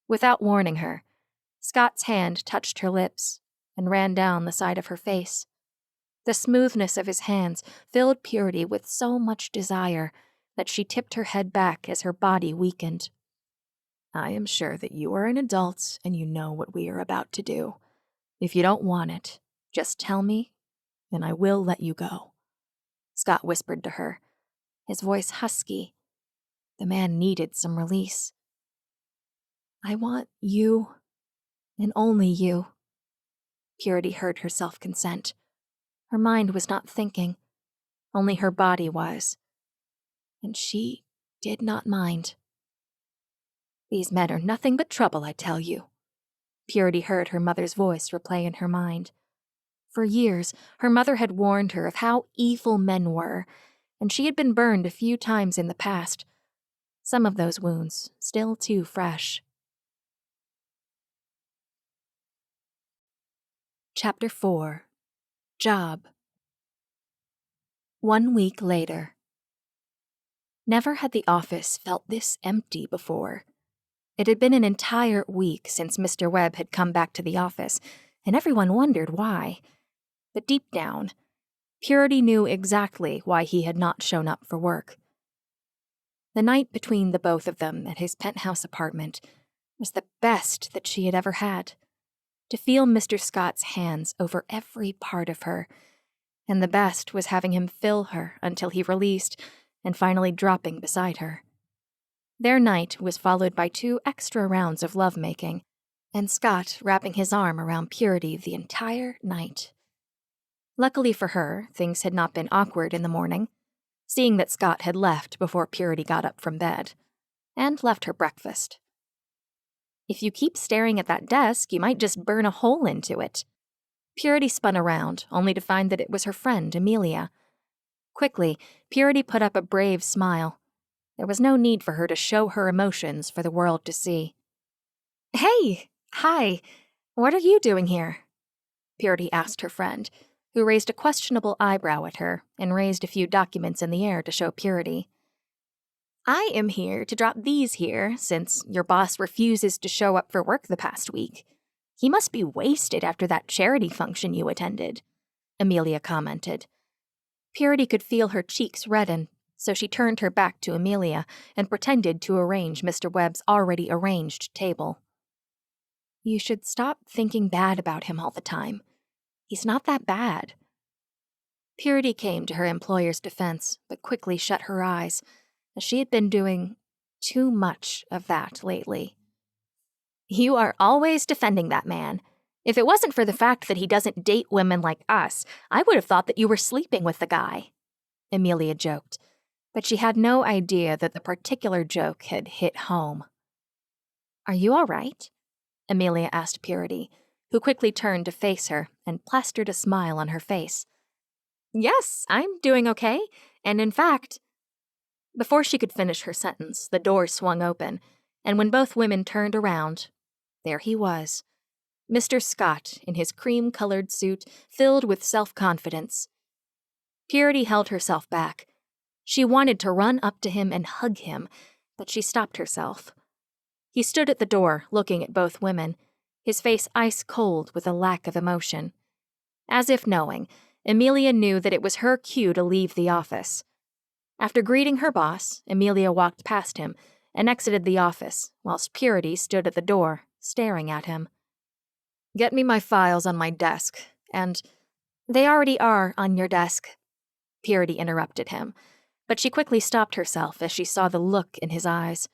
Without warning her, Scott's hand touched her lips and ran down the side of her face. The smoothness of his hands filled Purity with so much desire that she tipped her head back as her body weakened. "I am sure that you are an adult and you know what we are about to do. If you don't want it, just tell me, and I will let you go," Scott whispered to her, his voice husky. The man needed some release. "I want you, and only you." Purity heard herself consent. Her mind was not thinking, only her body was. And she did not mind. "These men are nothing but trouble, I tell you," Purity heard her mother's voice replay in her mind. For years, her mother had warned her of how evil men were, and she had been burned a few times in the past, some of those wounds still too fresh. Chapter 4. Job. 1 week later. Never had the office felt this empty before. It had been an entire week since Mr. Webb had come back to the office, and everyone wondered why. But deep down, Purity knew exactly why he had not shown up for work. The night between the both of them at his penthouse apartment was the best that she had ever had. To feel Mr. Scott's hands over every part of her, and the best was having him fill her until he released and finally dropping beside her. Their night was followed by 2 extra rounds of lovemaking, and Scott wrapping his arm around Purity the entire night. Luckily for her, things had not been awkward in the morning, seeing that Scott had left before Purity got up from bed, and left her breakfast. "If you keep staring at that desk, you might just burn a hole into it." Purity spun around, only to find that it was her friend, Amelia. Quickly, Purity put up a brave smile. There was no need for her to show her emotions for the world to see. "Hey! Hi! What are you doing here?" Purity asked her friend, who raised a questionable eyebrow at her and raised a few documents in the air to show Purity. "I am here to drop these here, since your boss refuses to show up for work the past week. He must be wasted after that charity function you attended," Amelia commented. Purity could feel her cheeks redden, so she turned her back to Amelia and pretended to arrange Mr. Webb's already arranged table. "You should stop thinking bad about him all the time. He's not that bad." Purity came to her employer's defense, but quickly shut her eyes, as she had been doing too much of that lately. "You are always defending that man. If it wasn't for the fact that he doesn't date women like us, I would have thought that you were sleeping with the guy," Amelia joked, but she had no idea that the particular joke had hit home. "Are you all right?" Amelia asked Purity, who quickly turned to face her and plastered a smile on her face. "Yes, I'm doing okay, and in fact—" Before she could finish her sentence, the door swung open, and when both women turned around, there he was, Mr. Scott in his cream-colored suit filled with self-confidence. Purity held herself back. She wanted to run up to him and hug him, but she stopped herself. He stood at the door, looking at both women, his face ice-cold with a lack of emotion. As if knowing, Amelia knew that it was her cue to leave the office. After greeting her boss, Amelia walked past him and exited the office, whilst Purity stood at the door, staring at him. "Get me my files on my desk, and—" "They already are on your desk," Purity interrupted him, but she quickly stopped herself as she saw the look in his eyes.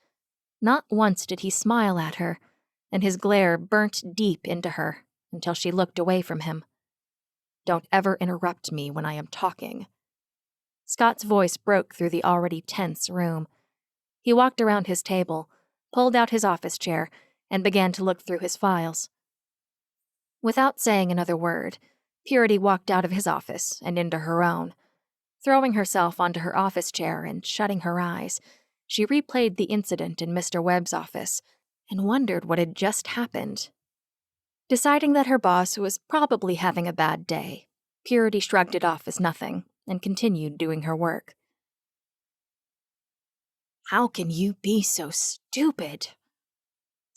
Not once did he smile at her, and his glare burnt deep into her until she looked away from him. "Don't ever interrupt me when I am talking." Scott's voice broke through the already tense room. He walked around his table, pulled out his office chair, and began to look through his files. Without saying another word, Purity walked out of his office and into her own. Throwing herself onto her office chair and shutting her eyes, she replayed the incident in Mr. Webb's office and wondered what had just happened. Deciding that her boss was probably having a bad day, Purity shrugged it off as nothing and continued doing her work. "How can you be so stupid?"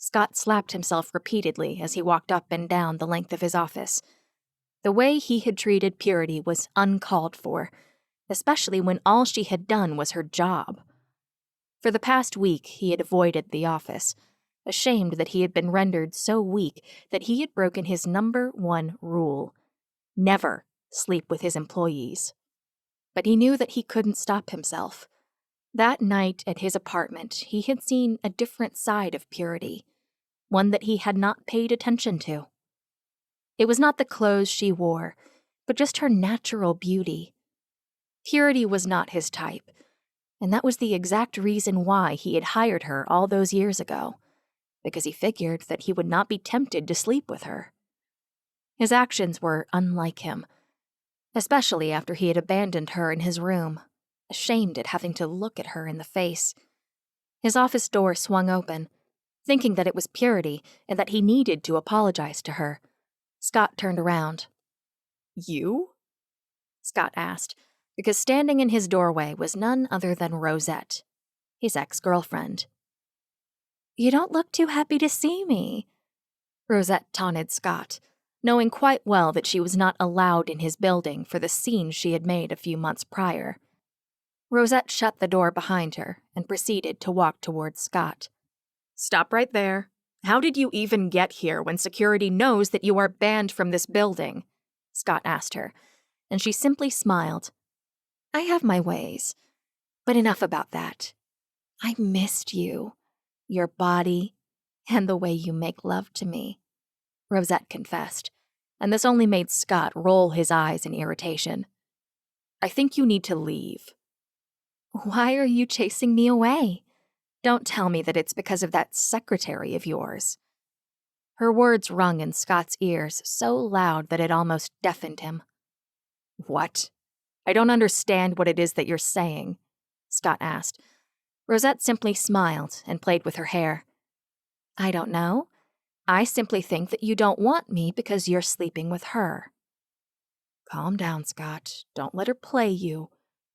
Scott slapped himself repeatedly as he walked up and down the length of his office. The way he had treated Purity was uncalled for, especially when all she had done was her job. For the past week, he had avoided the office, ashamed that he had been rendered so weak that he had broken his #1 rule: never sleep with his employees. But he knew that he couldn't stop himself. That night at his apartment, he had seen a different side of Purity, one that he had not paid attention to. It was not the clothes she wore, but just her natural beauty. Purity was not his type, and that was the exact reason why he had hired her all those years ago, because he figured that he would not be tempted to sleep with her. His actions were unlike him, especially after he had abandoned her in his room, ashamed at having to look at her in the face. His office door swung open. Thinking that it was Purity and that he needed to apologize to her, Scott turned around. "You?" Scott asked, because standing in his doorway was none other than Rosette, his ex-girlfriend. "You don't look too happy to see me," Rosette taunted Scott, knowing quite well that she was not allowed in his building for the scene she had made a few months prior. Rosette shut the door behind her and proceeded to walk towards Scott. "Stop right there. How did you even get here when security knows that you are banned from this building?" Scott asked her, and she simply smiled. "I have my ways, but enough about that. I missed you, your body, and the way you make love to me," Rosette confessed, and this only made Scott roll his eyes in irritation. "I think you need to leave." "Why are you chasing me away? Don't tell me that it's because of that secretary of yours." Her words rung in Scott's ears so loud that it almost deafened him. "What? I don't understand what it is that you're saying," Scott asked. Rosette simply smiled and played with her hair. "I don't know. I simply think that you don't want me because you're sleeping with her." "Calm down, Scott. Don't let her play you,"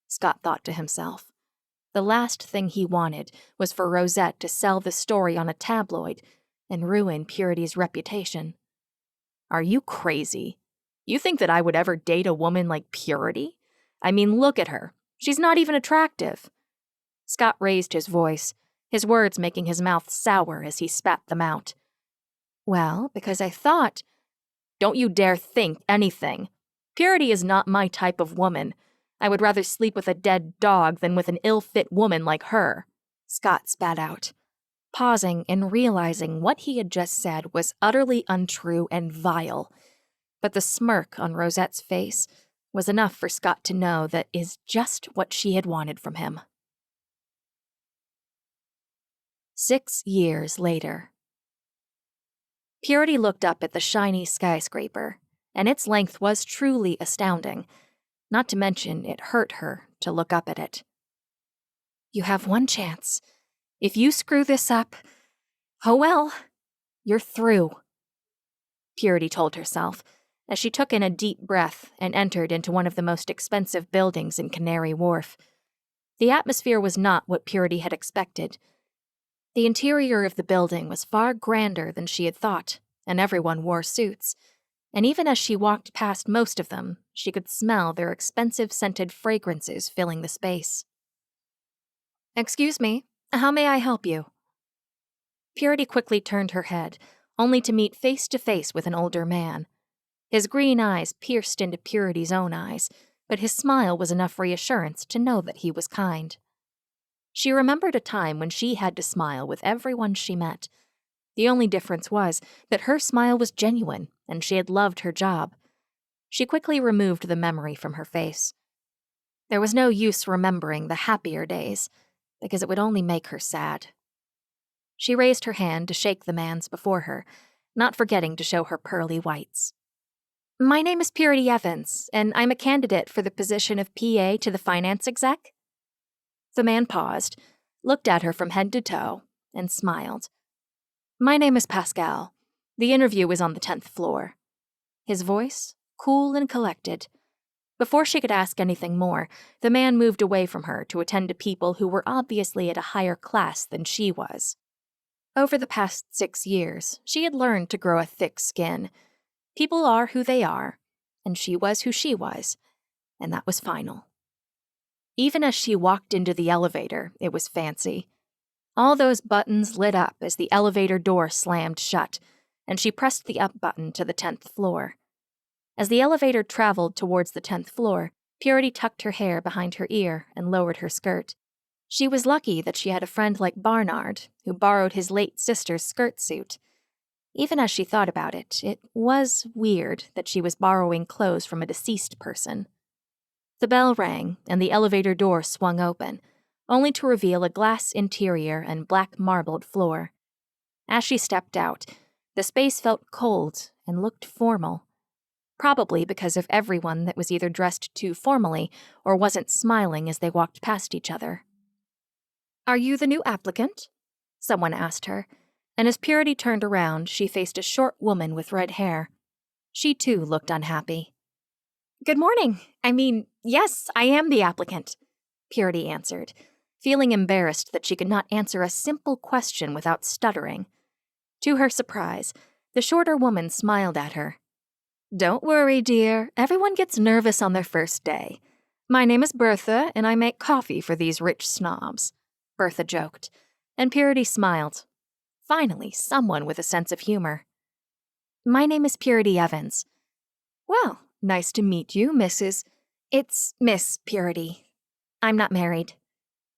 Scott thought to himself. The last thing he wanted was for Rosette to sell the story on a tabloid and ruin Purity's reputation. "Are you crazy? You think that I would ever date a woman like Purity? I mean, look at her. She's not even attractive." Scott raised his voice, his words making his mouth sour as he spat them out. "Well, because I thought—" "Don't you dare think anything. Purity is not my type of woman. I would rather sleep with a dead dog than with an ill-fit woman like her," Scott spat out, pausing and realizing what he had just said was utterly untrue and vile. But the smirk on Rosette's face was enough for Scott to know that is just what she had wanted from him. 6 years later. Purity looked up at the shiny skyscraper, and its length was truly astounding. Not to mention, it hurt her to look up at it. "You have one chance. If you screw this up, oh well, you're through," Purity told herself, as she took in a deep breath and entered into one of the most expensive buildings in Canary Wharf. The atmosphere was not what Purity had expected. The interior of the building was far grander than she had thought, and everyone wore suits. And even as she walked past most of them, she could smell their expensive scented fragrances filling the space. "Excuse me, how may I help you?" Purity quickly turned her head, only to meet face to face with an older man. His green eyes pierced into Purity's own eyes, but his smile was enough reassurance to know that he was kind. She remembered a time when she had to smile with everyone she met. The only difference was that her smile was genuine, and she had loved her job. She quickly removed the memory from her face. There was no use remembering the happier days, because it would only make her sad. She raised her hand to shake the man's before her, not forgetting to show her pearly whites. "My name is Purity Evans, and I'm a candidate for the position of PA to the finance exec." The man paused, looked at her from head to toe, and smiled. "My name is Pascal. The interview is on the 10th floor." His voice, cool and collected. Before she could ask anything more, the man moved away from her to attend to people who were obviously at a higher class than she was. Over the past 6 years, she had learned to grow a thick skin. People are who they are, and she was who she was, and that was final. Even as she walked into the elevator, it was fancy. All those buttons lit up as the elevator door slammed shut, and she pressed the up button to the 10th floor. As the elevator traveled towards the 10th floor, Purity tucked her hair behind her ear and lowered her skirt. She was lucky that she had a friend like Barnard, who borrowed his late sister's skirt suit. Even as she thought about it, it was weird that she was borrowing clothes from a deceased person. The bell rang, and the elevator door swung open, only to reveal a glass interior and black marbled floor. As she stepped out, the space felt cold and looked formal, probably because of everyone that was either dressed too formally or wasn't smiling as they walked past each other. "Are you the new applicant?" someone asked her, and as Purity turned around, she faced a short woman with red hair. She too looked unhappy. "Good morning. Yes, I am the applicant," Purity answered, feeling embarrassed that she could not answer a simple question without stuttering. To her surprise, the shorter woman smiled at her. "Don't worry, dear. Everyone gets nervous on their first day. My name is Bertha, and I make coffee for these rich snobs," Bertha joked, and Purity smiled. Finally, someone with a sense of humor. "My name is Purity Evans." "Well, nice to meet you, Mrs. It's Miss Purity. I'm not married."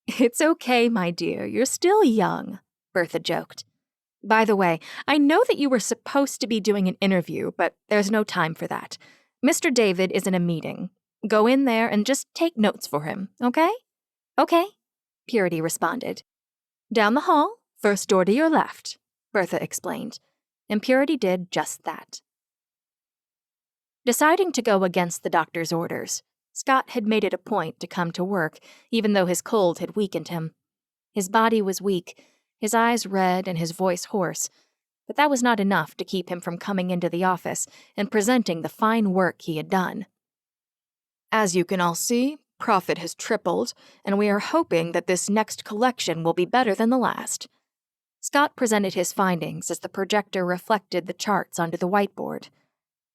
"It's okay, my dear. You're still young," Bertha joked. "By the way, I know that you were supposed to be doing an interview, but there's no time for that. Mr. David is in a meeting. Go in there and just take notes for him, okay?" "Okay," Purity responded. "Down the hall, first door to your left," Bertha explained, and Purity did just that. Deciding to go against the doctor's orders, Scott had made it a point to come to work, even though his cold had weakened him. His body was weak, his eyes red and his voice hoarse, but that was not enough to keep him from coming into the office and presenting the fine work he had done. "As you can all see, profit has tripled, and we are hoping that this next collection will be better than the last." Scott presented his findings as the projector reflected the charts onto the whiteboard.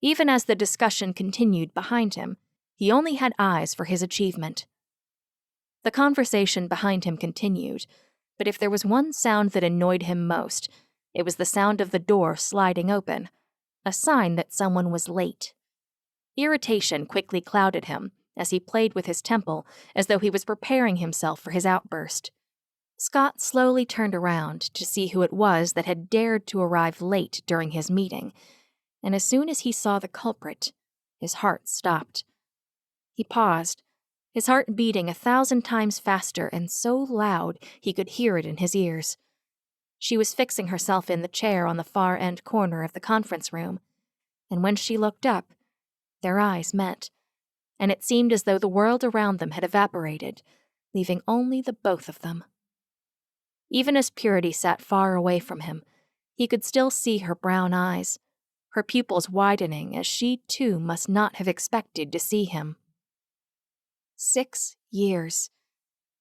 Even as the discussion continued behind him, he only had eyes for his achievement. The conversation behind him continued, but if there was one sound that annoyed him most, it was the sound of the door sliding open, a sign that someone was late. Irritation quickly clouded him as he played with his temple as though he was preparing himself for his outburst. Scott slowly turned around to see who it was that had dared to arrive late during his meeting, and as soon as he saw the culprit, his heart stopped. He paused, his heart beating 1,000 times faster and so loud he could hear it in his ears. She was fixing herself in the chair on the far end corner of the conference room, and when she looked up, their eyes met, and it seemed as though the world around them had evaporated, leaving only the both of them. Even as Purity sat far away from him, he could still see her brown eyes, her pupils widening as she too must not have expected to see him. 6 years.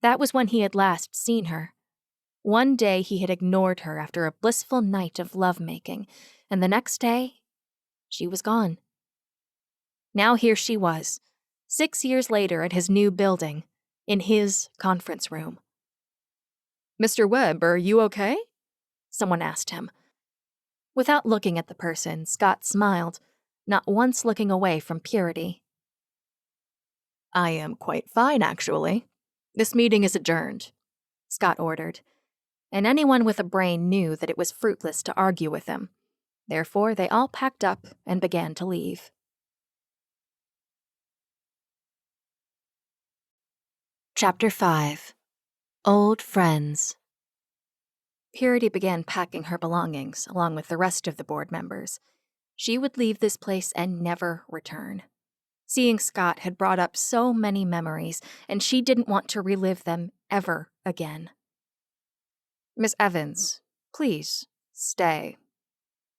That was when he had last seen her. One day he had ignored her after a blissful night of lovemaking, and the next day, she was gone. Now here she was, 6 years later at his new building, in his conference room. "Mr. Webb, are you okay?" someone asked him. Without looking at the person, Scott smiled, not once looking away from Purity. "I am quite fine, actually. This meeting is adjourned," Scott ordered, and anyone with a brain knew that it was fruitless to argue with him. Therefore, they all packed up and began to leave. Chapter 5. Old Friends. Purity began packing her belongings along with the rest of the board members. She would leave this place and never return. Seeing Scott had brought up so many memories, and she didn't want to relive them ever again. "Miss Evans, please, stay."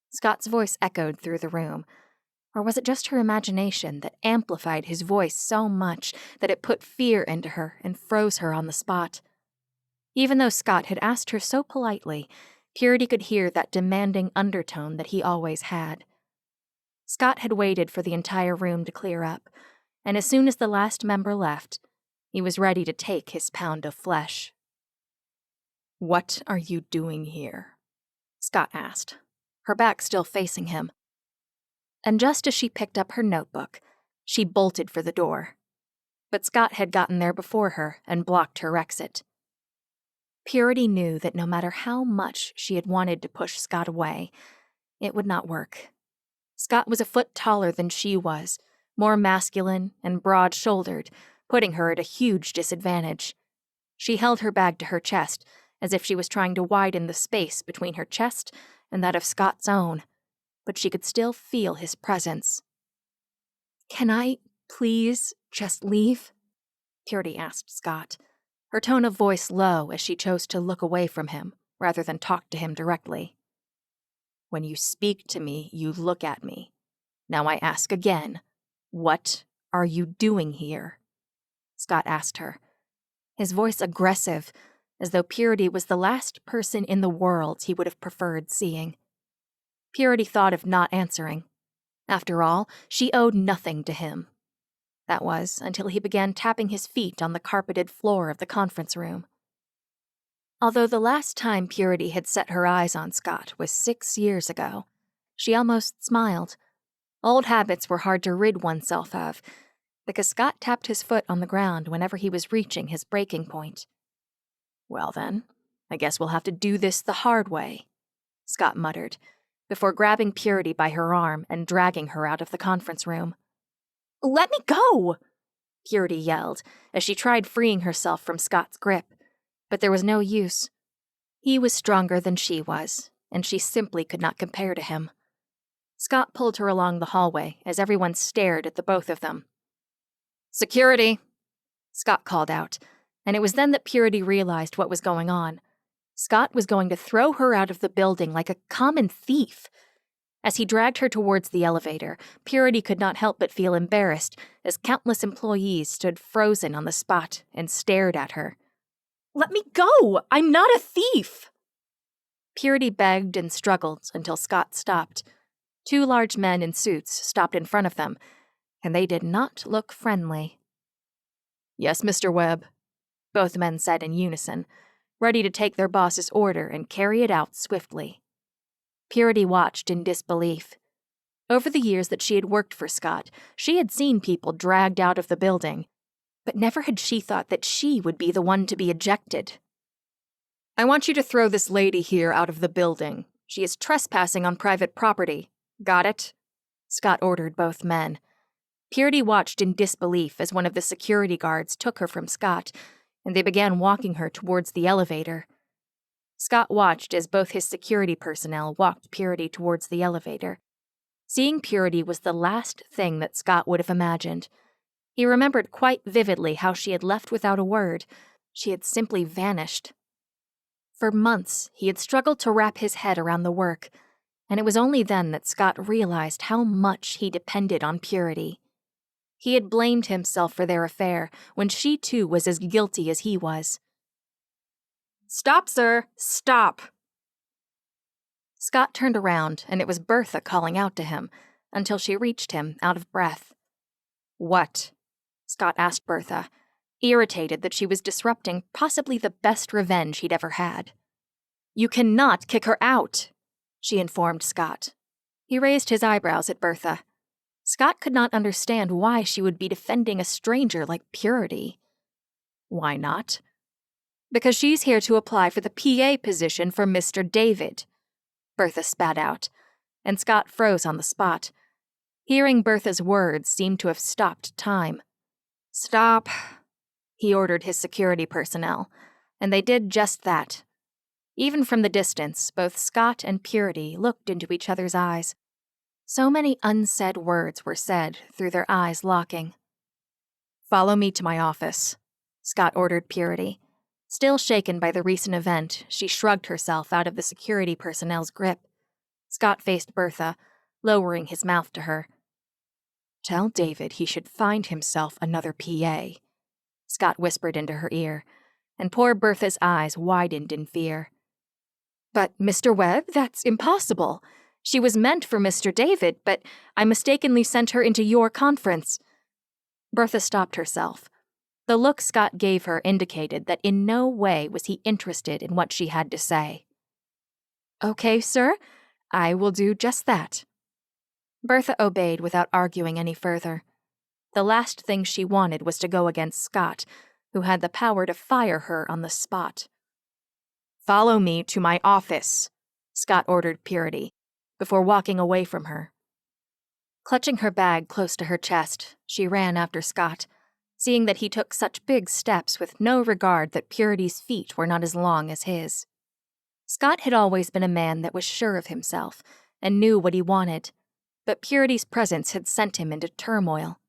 Scott's voice echoed through the room. Or was it just her imagination that amplified his voice so much that it put fear into her and froze her on the spot? Even though Scott had asked her so politely, Purity could hear that demanding undertone that he always had. Scott had waited for the entire room to clear up, and as soon as the last member left, he was ready to take his pound of flesh. "What are you doing here?" Scott asked, her back still facing him. And just as she picked up her notebook, she bolted for the door. But Scott had gotten there before her and blocked her exit. Purity knew that no matter how much she had wanted to push Scott away, it would not work. Scott was a foot taller than she was, more masculine and broad-shouldered, putting her at a huge disadvantage. She held her bag to her chest, as if she was trying to widen the space between her chest and that of Scott's own, but she could still feel his presence. "Can I, please, just leave?" Purity asked Scott, her tone of voice low as she chose to look away from him, rather than talk to him directly. "When you speak to me, you look at me. Now I ask again, what are you doing here?" Scott asked her, his voice aggressive, as though Purity was the last person in the world he would have preferred seeing. Purity thought of not answering. After all, she owed nothing to him. That was until he began tapping his feet on the carpeted floor of the conference room. Although the last time Purity had set her eyes on Scott was 6 years ago, she almost smiled. Old habits were hard to rid oneself of, because Scott tapped his foot on the ground whenever he was reaching his breaking point. "Well then, I guess we'll have to do this the hard way," Scott muttered, before grabbing Purity by her arm and dragging her out of the conference room. "Let me go!" Purity yelled as she tried freeing herself from Scott's grip, but there was no use. He was stronger than she was, and she simply could not compare to him. Scott pulled her along the hallway as everyone stared at the both of them. "Security!" Scott called out, and it was then that Purity realized what was going on. Scott was going to throw her out of the building like a common thief. As he dragged her towards the elevator, Purity could not help but feel embarrassed as countless employees stood frozen on the spot and stared at her. "Let me go! I'm not a thief!" Purity begged and struggled until Scott stopped. 2 large men in suits stopped in front of them, and they did not look friendly. "Yes, Mr. Webb," both men said in unison, ready to take their boss's order and carry it out swiftly. Purity watched in disbelief. Over the years that she had worked for Scott, she had seen people dragged out of the building, but never had she thought that she would be the one to be ejected. "I want you to throw this lady here out of the building. She is trespassing on private property. Got it?" Scott ordered both men. Purity watched in disbelief as one of the security guards took her from Scott, and they began walking her towards the elevator. Scott watched as both his security personnel walked Purity towards the elevator. Seeing Purity was the last thing that Scott would have imagined. He remembered quite vividly how she had left without a word. She had simply vanished. For months, he had struggled to wrap his head around the work, and it was only then that Scott realized how much he depended on Purity. He had blamed himself for their affair when she too was as guilty as he was. "Stop, sir! Stop!" Scott turned around, and it was Bertha calling out to him, until she reached him, out of breath. "What?" Scott asked Bertha, irritated that she was disrupting possibly the best revenge he'd ever had. "You cannot kick her out," she informed Scott. He raised his eyebrows at Bertha. Scott could not understand why she would be defending a stranger like Purity. "Why not?" "Because she's here to apply for the PA position for Mr. David," Bertha spat out, and Scott froze on the spot. Hearing Bertha's words seemed to have stopped time. "Stop," he ordered his security personnel, and they did just that. Even from the distance, both Scott and Purity looked into each other's eyes. So many unsaid words were said through their eyes locking. "Follow me to my office," Scott ordered Purity. Still shaken by the recent event, she shrugged herself out of the security personnel's grip. Scott faced Bertha, lowering his mouth to her. "Tell David he should find himself another PA," Scott whispered into her ear, and poor Bertha's eyes widened in fear. "But, Mr. Webb, that's impossible. She was meant for Mr. David, but I mistakenly sent her into your conference." Bertha stopped herself. The look Scott gave her indicated that in no way was he interested in what she had to say. "Okay, sir, I will do just that." Bertha obeyed without arguing any further. The last thing she wanted was to go against Scott, who had the power to fire her on the spot. "Follow me to my office," Scott ordered Purity, before walking away from her. Clutching her bag close to her chest, she ran after Scott, seeing that he took such big steps with no regard that Purity's feet were not as long as his. Scott had always been a man that was sure of himself and knew what he wanted, but Purity's presence had sent him into turmoil.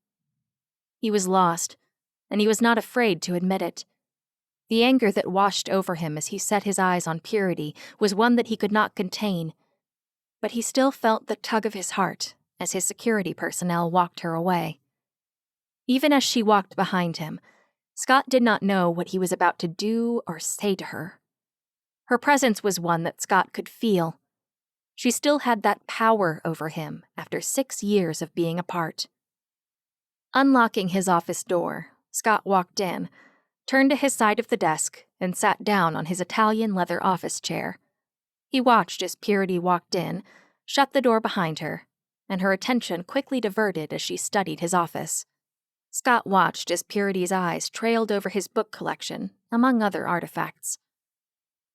He was lost, and he was not afraid to admit it. The anger that washed over him as he set his eyes on Purity was one that he could not contain, but he still felt the tug of his heart as his security personnel walked her away. Even as she walked behind him, Scott did not know what he was about to do or say to her. Her presence was one that Scott could feel. She still had that power over him after 6 years of being apart. Unlocking his office door, Scott walked in, turned to his side of the desk, and sat down on his Italian leather office chair. He watched as Purity walked in, shut the door behind her, and her attention quickly diverted as she studied his office. Scott watched as Purity's eyes trailed over his book collection, among other artifacts.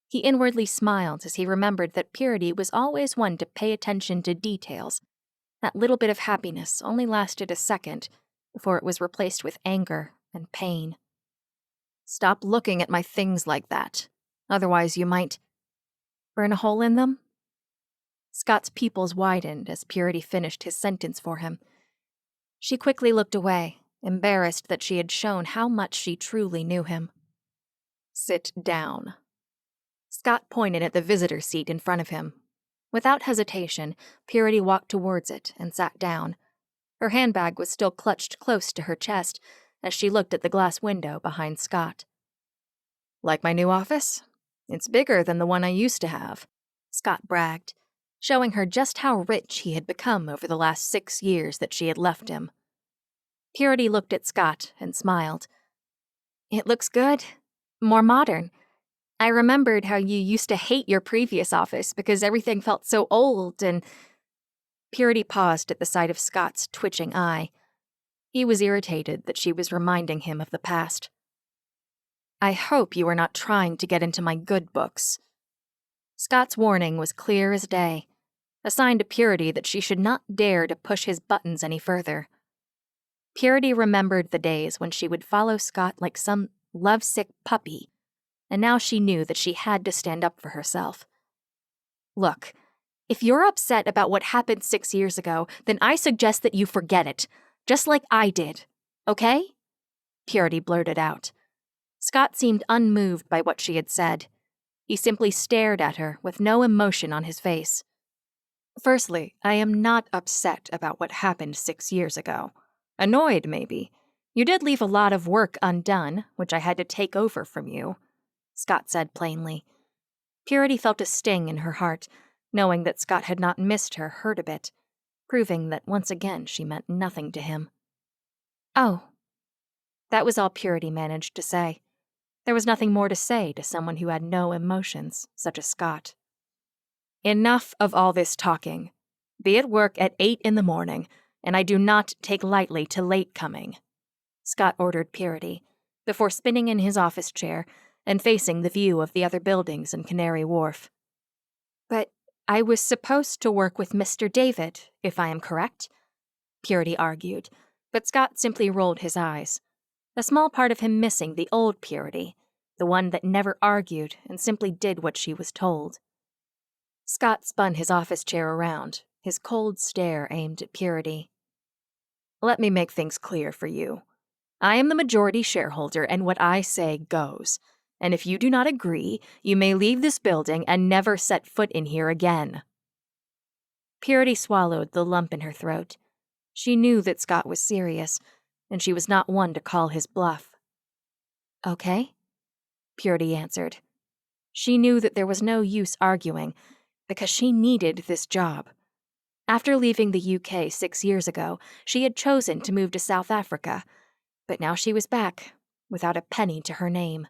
He inwardly smiled as he remembered that Purity was always one to pay attention to details. That little bit of happiness only lasted a second before it was replaced with anger and pain. "Stop looking at my things like that. Otherwise you might burn a hole in them?" Scott's pupils widened as Purity finished his sentence for him. She quickly looked away, embarrassed that she had shown how much she truly knew him. "Sit down." Scott pointed at the visitor seat in front of him. Without hesitation, Purity walked towards it and sat down. Her handbag was still clutched close to her chest as she looked at the glass window behind Scott. "Like my new office? It's bigger than the one I used to have," Scott bragged, showing her just how rich he had become over the last 6 years that she had left him. Purity looked at Scott and smiled. "It looks good. More modern. I remembered how you used to hate your previous office because everything felt so old and—" Purity paused at the sight of Scott's twitching eye. He was irritated that she was reminding him of the past. "I hope you are not trying to get into my good books." Scott's warning was clear as day, a sign to Purity that she should not dare to push his buttons any further. Purity remembered the days when she would follow Scott like some lovesick puppy, and now she knew that she had to stand up for herself. "Look, if you're upset about what happened 6 years ago, then I suggest that you forget it, just like I did, okay?" Purity blurted out. Scott seemed unmoved by what she had said. He simply stared at her with no emotion on his face. "Firstly, I am not upset about what happened 6 years ago. Annoyed, maybe. You did leave a lot of work undone, which I had to take over from you," Scott said plainly. Purity felt a sting in her heart, knowing that Scott had not missed her hurt a bit, proving that once again she meant nothing to him. "Oh." That was all Purity managed to say. There was nothing more to say to someone who had no emotions, such as Scott. "Enough of all this talking. Be at work at 8 in the morning, and I do not take lightly to late coming," Scott ordered Purity, before spinning in his office chair and facing the view of the other buildings in Canary Wharf. "But I was supposed to work with Mr. David, if I am correct," Purity argued, but Scott simply rolled his eyes, a small part of him missing the old Purity, the one that never argued and simply did what she was told. Scott spun his office chair around, his cold stare aimed at Purity. "Let me make things clear for you. I am the majority shareholder, and what I say goes. And if you do not agree, you may leave this building and never set foot in here again." Purity swallowed the lump in her throat. She knew that Scott was serious, and she was not one to call his bluff. "Okay," Purity answered. She knew that there was no use arguing, because she needed this job. After leaving the UK 6 years ago, she had chosen to move to South Africa, but now she was back, without a penny to her name.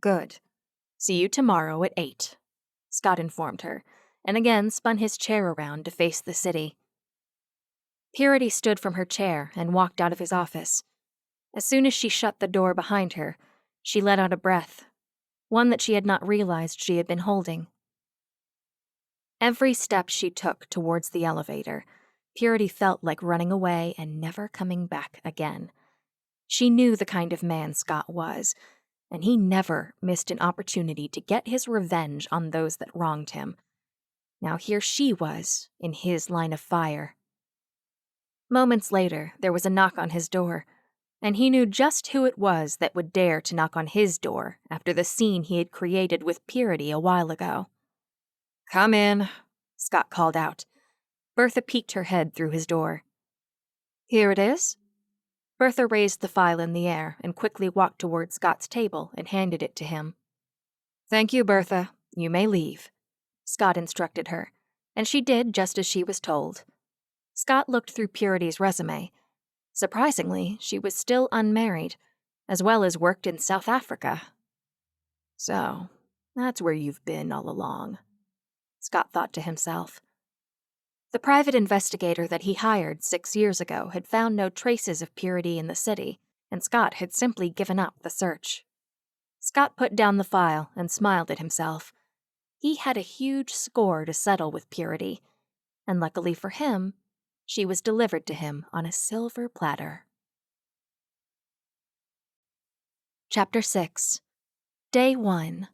"Good. See you tomorrow at 8, Scott informed her, and again spun his chair around to face the city. Purity stood from her chair and walked out of his office. As soon as she shut the door behind her, she let out a breath, one that she had not realized she had been holding. Every step she took towards the elevator, Purity felt like running away and never coming back again. She knew the kind of man Scott was, and he never missed an opportunity to get his revenge on those that wronged him. Now here she was, in his line of fire. Moments later, there was a knock on his door, and he knew just who it was that would dare to knock on his door after the scene he had created with Purity a while ago. "Come in," Scott called out. Bertha peeked her head through his door. "Here it is?" Bertha raised the file in the air and quickly walked toward Scott's table and handed it to him. "Thank you, Bertha. You may leave," Scott instructed her, and she did just as she was told. Scott looked through Purity's resume. Surprisingly, she was still unmarried, as well as worked in South Africa. "So, that's where you've been all along," Scott thought to himself. The private investigator that he hired 6 years ago had found no traces of Purity in the city, and Scott had simply given up the search. Scott put down the file and smiled at himself. He had a huge score to settle with Purity, and luckily for him, she was delivered to him on a silver platter. Chapter 6. Day 1.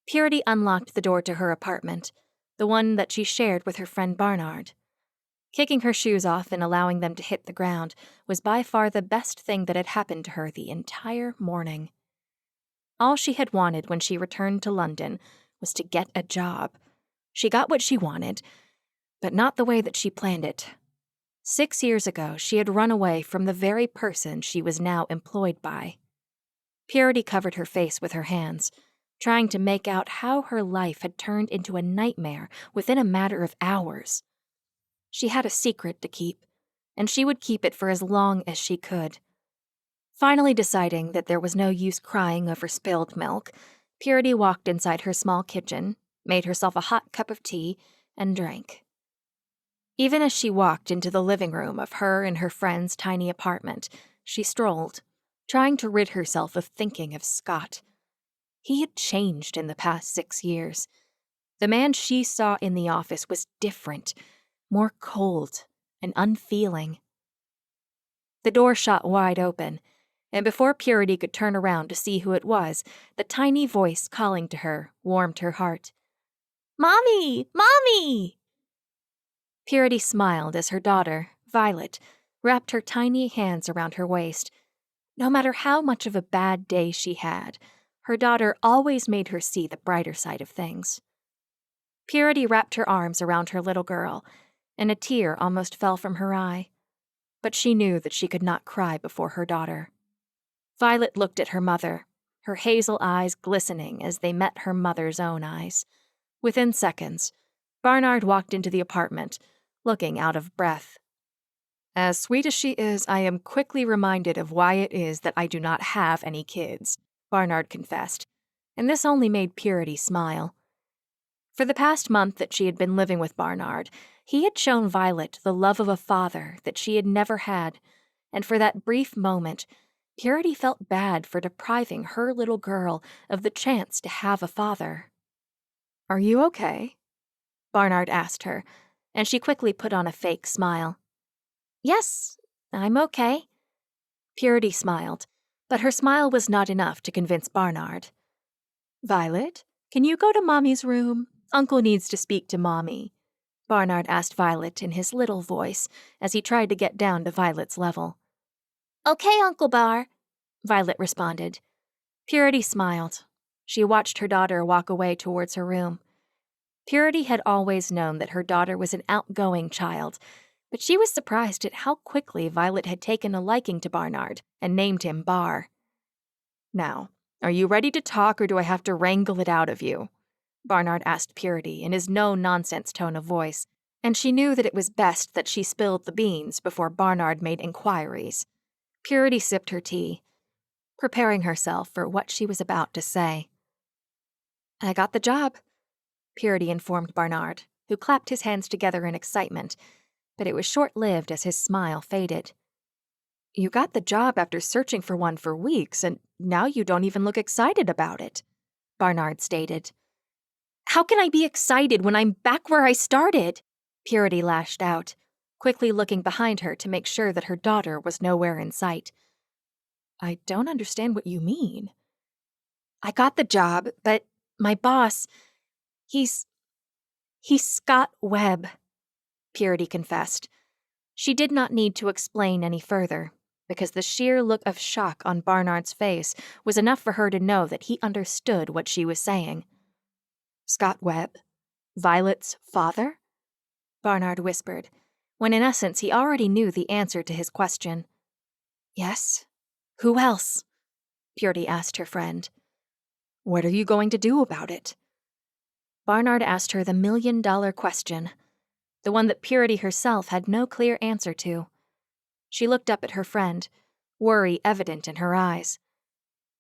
Purity unlocked the door to her apartment, the one that she shared with her friend Barnard. Kicking her shoes off and allowing them to hit the ground was by far the best thing that had happened to her the entire morning. All she had wanted when she returned to London was to get a job. She got what she wanted, but not the way that she planned it. 6 years ago, she had run away from the very person she was now employed by. Purity covered her face with her hands, trying to make out how her life had turned into a nightmare within a matter of hours. She had a secret to keep, and she would keep it for as long as she could. Finally deciding that there was no use crying over spilled milk, Purity walked inside her small kitchen, made herself a hot cup of tea, and drank. Even as she walked into the living room of her and her friend's tiny apartment, she strolled, trying to rid herself of thinking of Scott. He had changed in the past 6 years. The man she saw in the office was different, more cold and unfeeling. The door shot wide open, and before Purity could turn around to see who it was, the tiny voice calling to her warmed her heart. "Mommy! Mommy!" Purity smiled as her daughter, Violet, wrapped her tiny hands around her waist. No matter how much of a bad day she had, her daughter always made her see the brighter side of things. Purity wrapped her arms around her little girl, and a tear almost fell from her eye. But she knew that she could not cry before her daughter. Violet looked at her mother, her hazel eyes glistening as they met her mother's own eyes. Within seconds, Barnard walked into the apartment, looking out of breath. "As sweet as she is, I am quickly reminded of why it is that I do not have any kids," Barnard confessed, and this only made Purity smile. For the past month that she had been living with Barnard, he had shown Violet the love of a father that she had never had, and for that brief moment, Purity felt bad for depriving her little girl of the chance to have a father. "Are you okay?" Barnard asked her, and she quickly put on a fake smile. "Yes, I'm okay." Purity smiled, but her smile was not enough to convince Barnard. "Violet, can you go to Mommy's room? Uncle needs to speak to Mommy," Barnard asked Violet in his little voice as he tried to get down to Violet's level. "Okay, Uncle Bar," Violet responded. Purity smiled. She watched her daughter walk away towards her room. Purity had always known that her daughter was an outgoing child, but she was surprised at how quickly Violet had taken a liking to Barnard and named him Bar. "Now, are you ready to talk or do I have to wrangle it out of you?" Barnard asked Purity in his no-nonsense tone of voice, and she knew that it was best that she spilled the beans before Barnard made inquiries. Purity sipped her tea, preparing herself for what she was about to say. "I got the job," Purity informed Barnard, who clapped his hands together in excitement, but it was short-lived as his smile faded. "You got the job after searching for one for weeks, and now you don't even look excited about it," Barnard stated. "How can I be excited when I'm back where I started?" Purity lashed out, quickly looking behind her to make sure that her daughter was nowhere in sight. "I don't understand what you mean." "I got the job, but my boss, he's Scott Webb," Purity confessed. She did not need to explain any further, because the sheer look of shock on Barnard's face was enough for her to know that he understood what she was saying. "Scott Webb? Violet's father?" Barnard whispered, when in essence he already knew the answer to his question. "Yes? Who else?" Purity asked her friend. "What are you going to do about it?" Barnard asked her the million-dollar question, the one that Purity herself had no clear answer to. She looked up at her friend, worry evident in her eyes.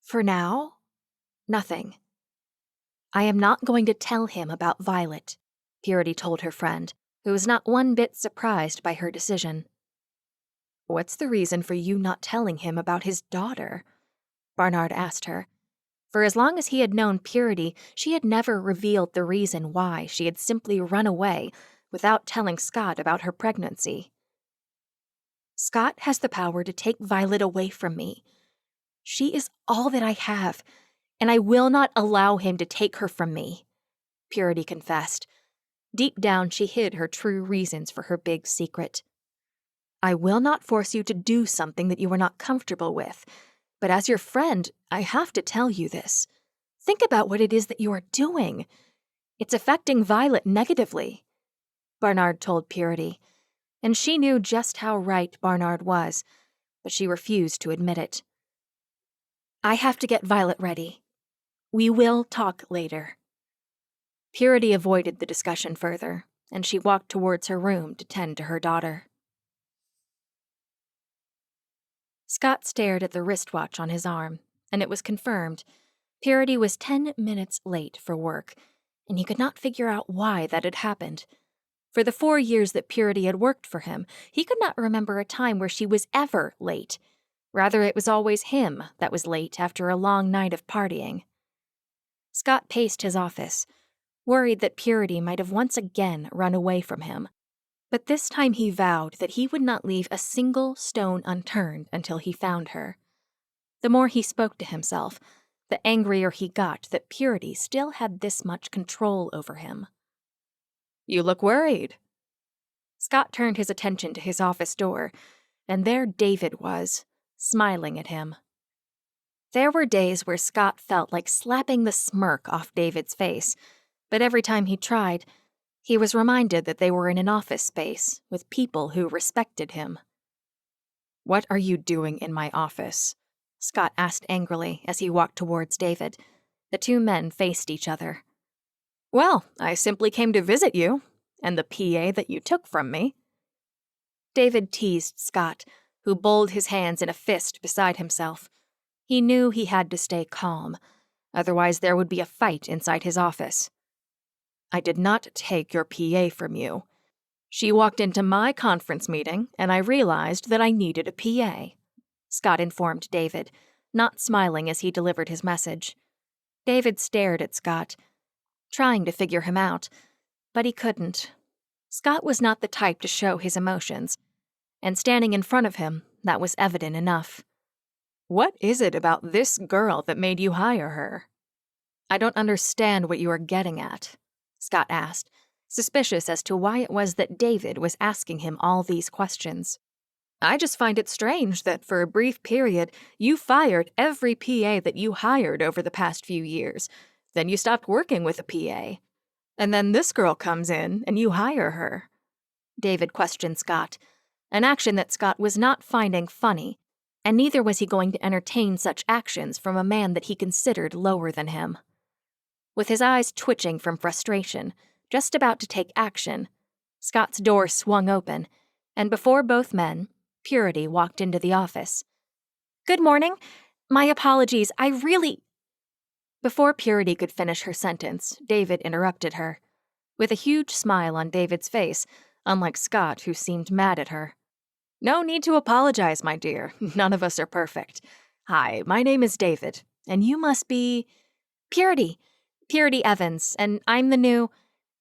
"For now, nothing." "I am not going to tell him about Violet," Purity told her friend, who was not one bit surprised by her decision. "What's the reason for you not telling him about his daughter?" Barnard asked her. For as long as he had known Purity, she had never revealed the reason why she had simply run away without telling Scott about her pregnancy. "Scott has the power to take Violet away from me. She is all that I have, and I will not allow him to take her from me," Purity confessed. Deep down, she hid her true reasons for her big secret. "I will not force you to do something that you are not comfortable with, but as your friend, I have to tell you this. Think about what it is that you are doing. It's affecting Violet negatively," Barnard told Purity, and she knew just how right Barnard was, but she refused to admit it. "I have to get Violet ready. We will talk later." Purity avoided the discussion further, and she walked towards her room to tend to her daughter. Scott stared at the wristwatch on his arm, and it was confirmed. Purity was 10 minutes late for work, and he could not figure out why that had happened. For the 4 years that Purity had worked for him, he could not remember a time where she was ever late. Rather, it was always him that was late after a long night of partying. Scott paced his office, worried that Purity might have once again run away from him. But this time he vowed that he would not leave a single stone unturned until he found her. The more he spoke to himself, the angrier he got that Purity still had this much control over him. "You look worried." Scott turned his attention to his office door, and there David was, smiling at him. There were days where Scott felt like slapping the smirk off David's face, but every time he tried, he was reminded that they were in an office space with people who respected him. "What are you doing in my office?" Scott asked angrily as he walked towards David. The two men faced each other. "Well, I simply came to visit you, and the PA that you took from me." David teased Scott, who balled his hands in a fist beside himself. He knew he had to stay calm, otherwise there would be a fight inside his office. "I did not take your PA from you. She walked into my conference meeting, and I realized that I needed a PA," Scott informed David, not smiling as he delivered his message. David stared at Scott, trying to figure him out, but he couldn't. Scott was not the type to show his emotions, and standing in front of him, that was evident enough. "What is it about this girl that made you hire her?" "I don't understand what you are getting at," Scott asked, suspicious as to why it was that David was asking him all these questions. "I just find it strange that for a brief period you fired every PA that you hired over the past few years. Then you stopped working with a PA. And then this girl comes in and you hire her." David questioned Scott, an action that Scott was not finding funny, and neither was he going to entertain such actions from a man that he considered lower than him. With his eyes twitching from frustration, just about to take action, Scott's door swung open, and before both men, Purity walked into the office. "Good morning. My apologies, I really—" Before Purity could finish her sentence, David interrupted her. With a huge smile on David's face, unlike Scott, who seemed mad at her. "No need to apologize, my dear. None of us are perfect. Hi, my name is David, and you must be—" "Purity Evans, and I'm the new—"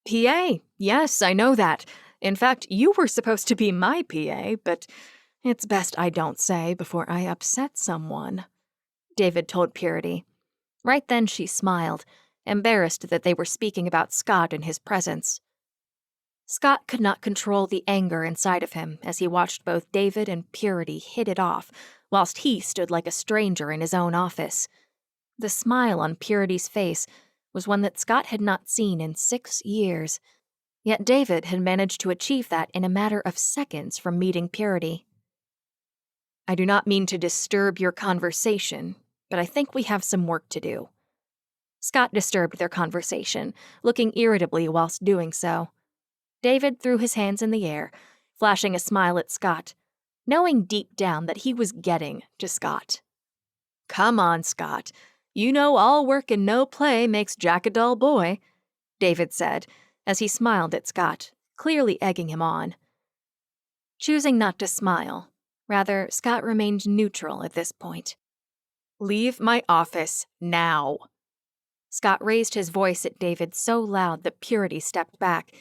"PA, yes, I know that. In fact, you were supposed to be my PA, but it's best I don't say before I upset someone," David told Purity. Right then she smiled, embarrassed that they were speaking about Scott in his presence. Scott could not control the anger inside of him as he watched both David and Purity hit it off, whilst he stood like a stranger in his own office. The smile on Purity's face was one that Scott had not seen in 6 years. Yet David had managed to achieve that in a matter of seconds from meeting Purity. "I do not mean to disturb your conversation, but I think we have some work to do." Scott disturbed their conversation, looking irritably whilst doing so. David threw his hands in the air, flashing a smile at Scott, knowing deep down that he was getting to Scott. "Come on, Scott. You know all work and no play makes Jack a dull boy," David said, as he smiled at Scott, clearly egging him on. Choosing not to smile, rather, Scott remained neutral at this point. "Leave my office now." Scott raised his voice at David so loud that Purity stepped back.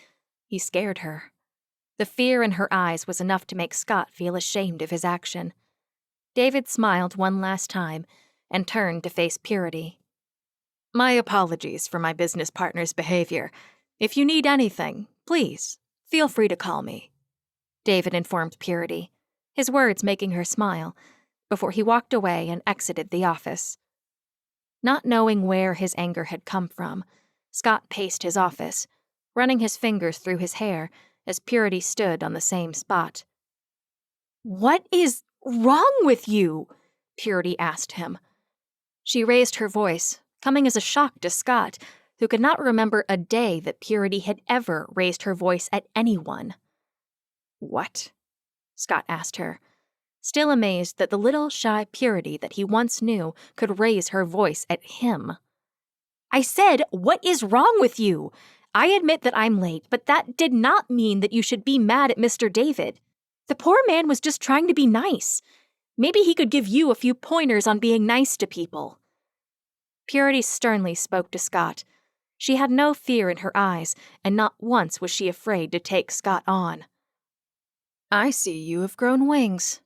He scared her. The fear in her eyes was enough to make Scott feel ashamed of his action. David smiled one last time and turned to face Purity. "My apologies for my business partner's behavior. If you need anything, please, feel free to call me," David informed Purity, his words making her smile, before he walked away and exited the office. Not knowing where his anger had come from, Scott paced his office, running his fingers through his hair as Purity stood on the same spot. "What is wrong with you?" Purity asked him. She raised her voice, coming as a shock to Scott, who could not remember a day that Purity had ever raised her voice at anyone. "What?" Scott asked her, still amazed that the little shy Purity that he once knew could raise her voice at him. "I said, what is wrong with you? I admit that I'm late, but that did not mean that you should be mad at Mr. David. The poor man was just trying to be nice. Maybe he could give you a few pointers on being nice to people." Purity sternly spoke to Scott. She had no fear in her eyes, and not once was she afraid to take Scott on. "I see you have grown wings.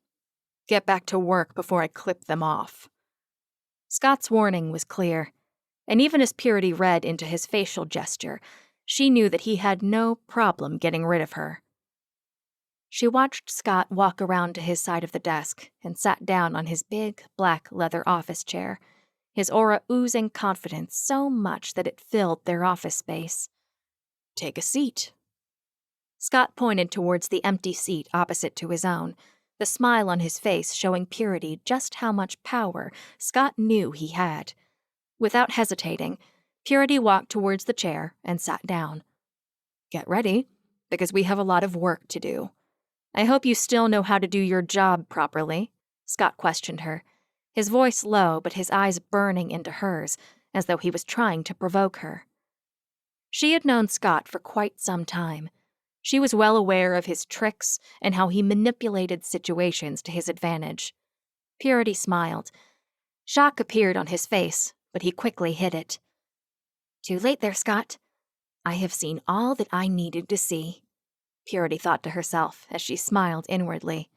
Get back to work before I clip them off." Scott's warning was clear, and even as Purity read into his facial gesture, she knew that he had no problem getting rid of her. She watched Scott walk around to his side of the desk and sat down on his big, black leather office chair, his aura oozing confidence so much that it filled their office space. "Take a seat." Scott pointed towards the empty seat opposite to his own, the smile on his face showing Purity just how much power Scott knew he had. Without hesitating, Purity walked towards the chair and sat down. "Get ready, because we have a lot of work to do. I hope you still know how to do your job properly," Scott questioned her, his voice low but his eyes burning into hers, as though he was trying to provoke her. She had known Scott for quite some time. She was well aware of his tricks and how he manipulated situations to his advantage. Purity smiled. Shock appeared on his face, but he quickly hid it. "Too late there, Scott. I have seen all that I needed to see," Purity thought to herself as she smiled inwardly.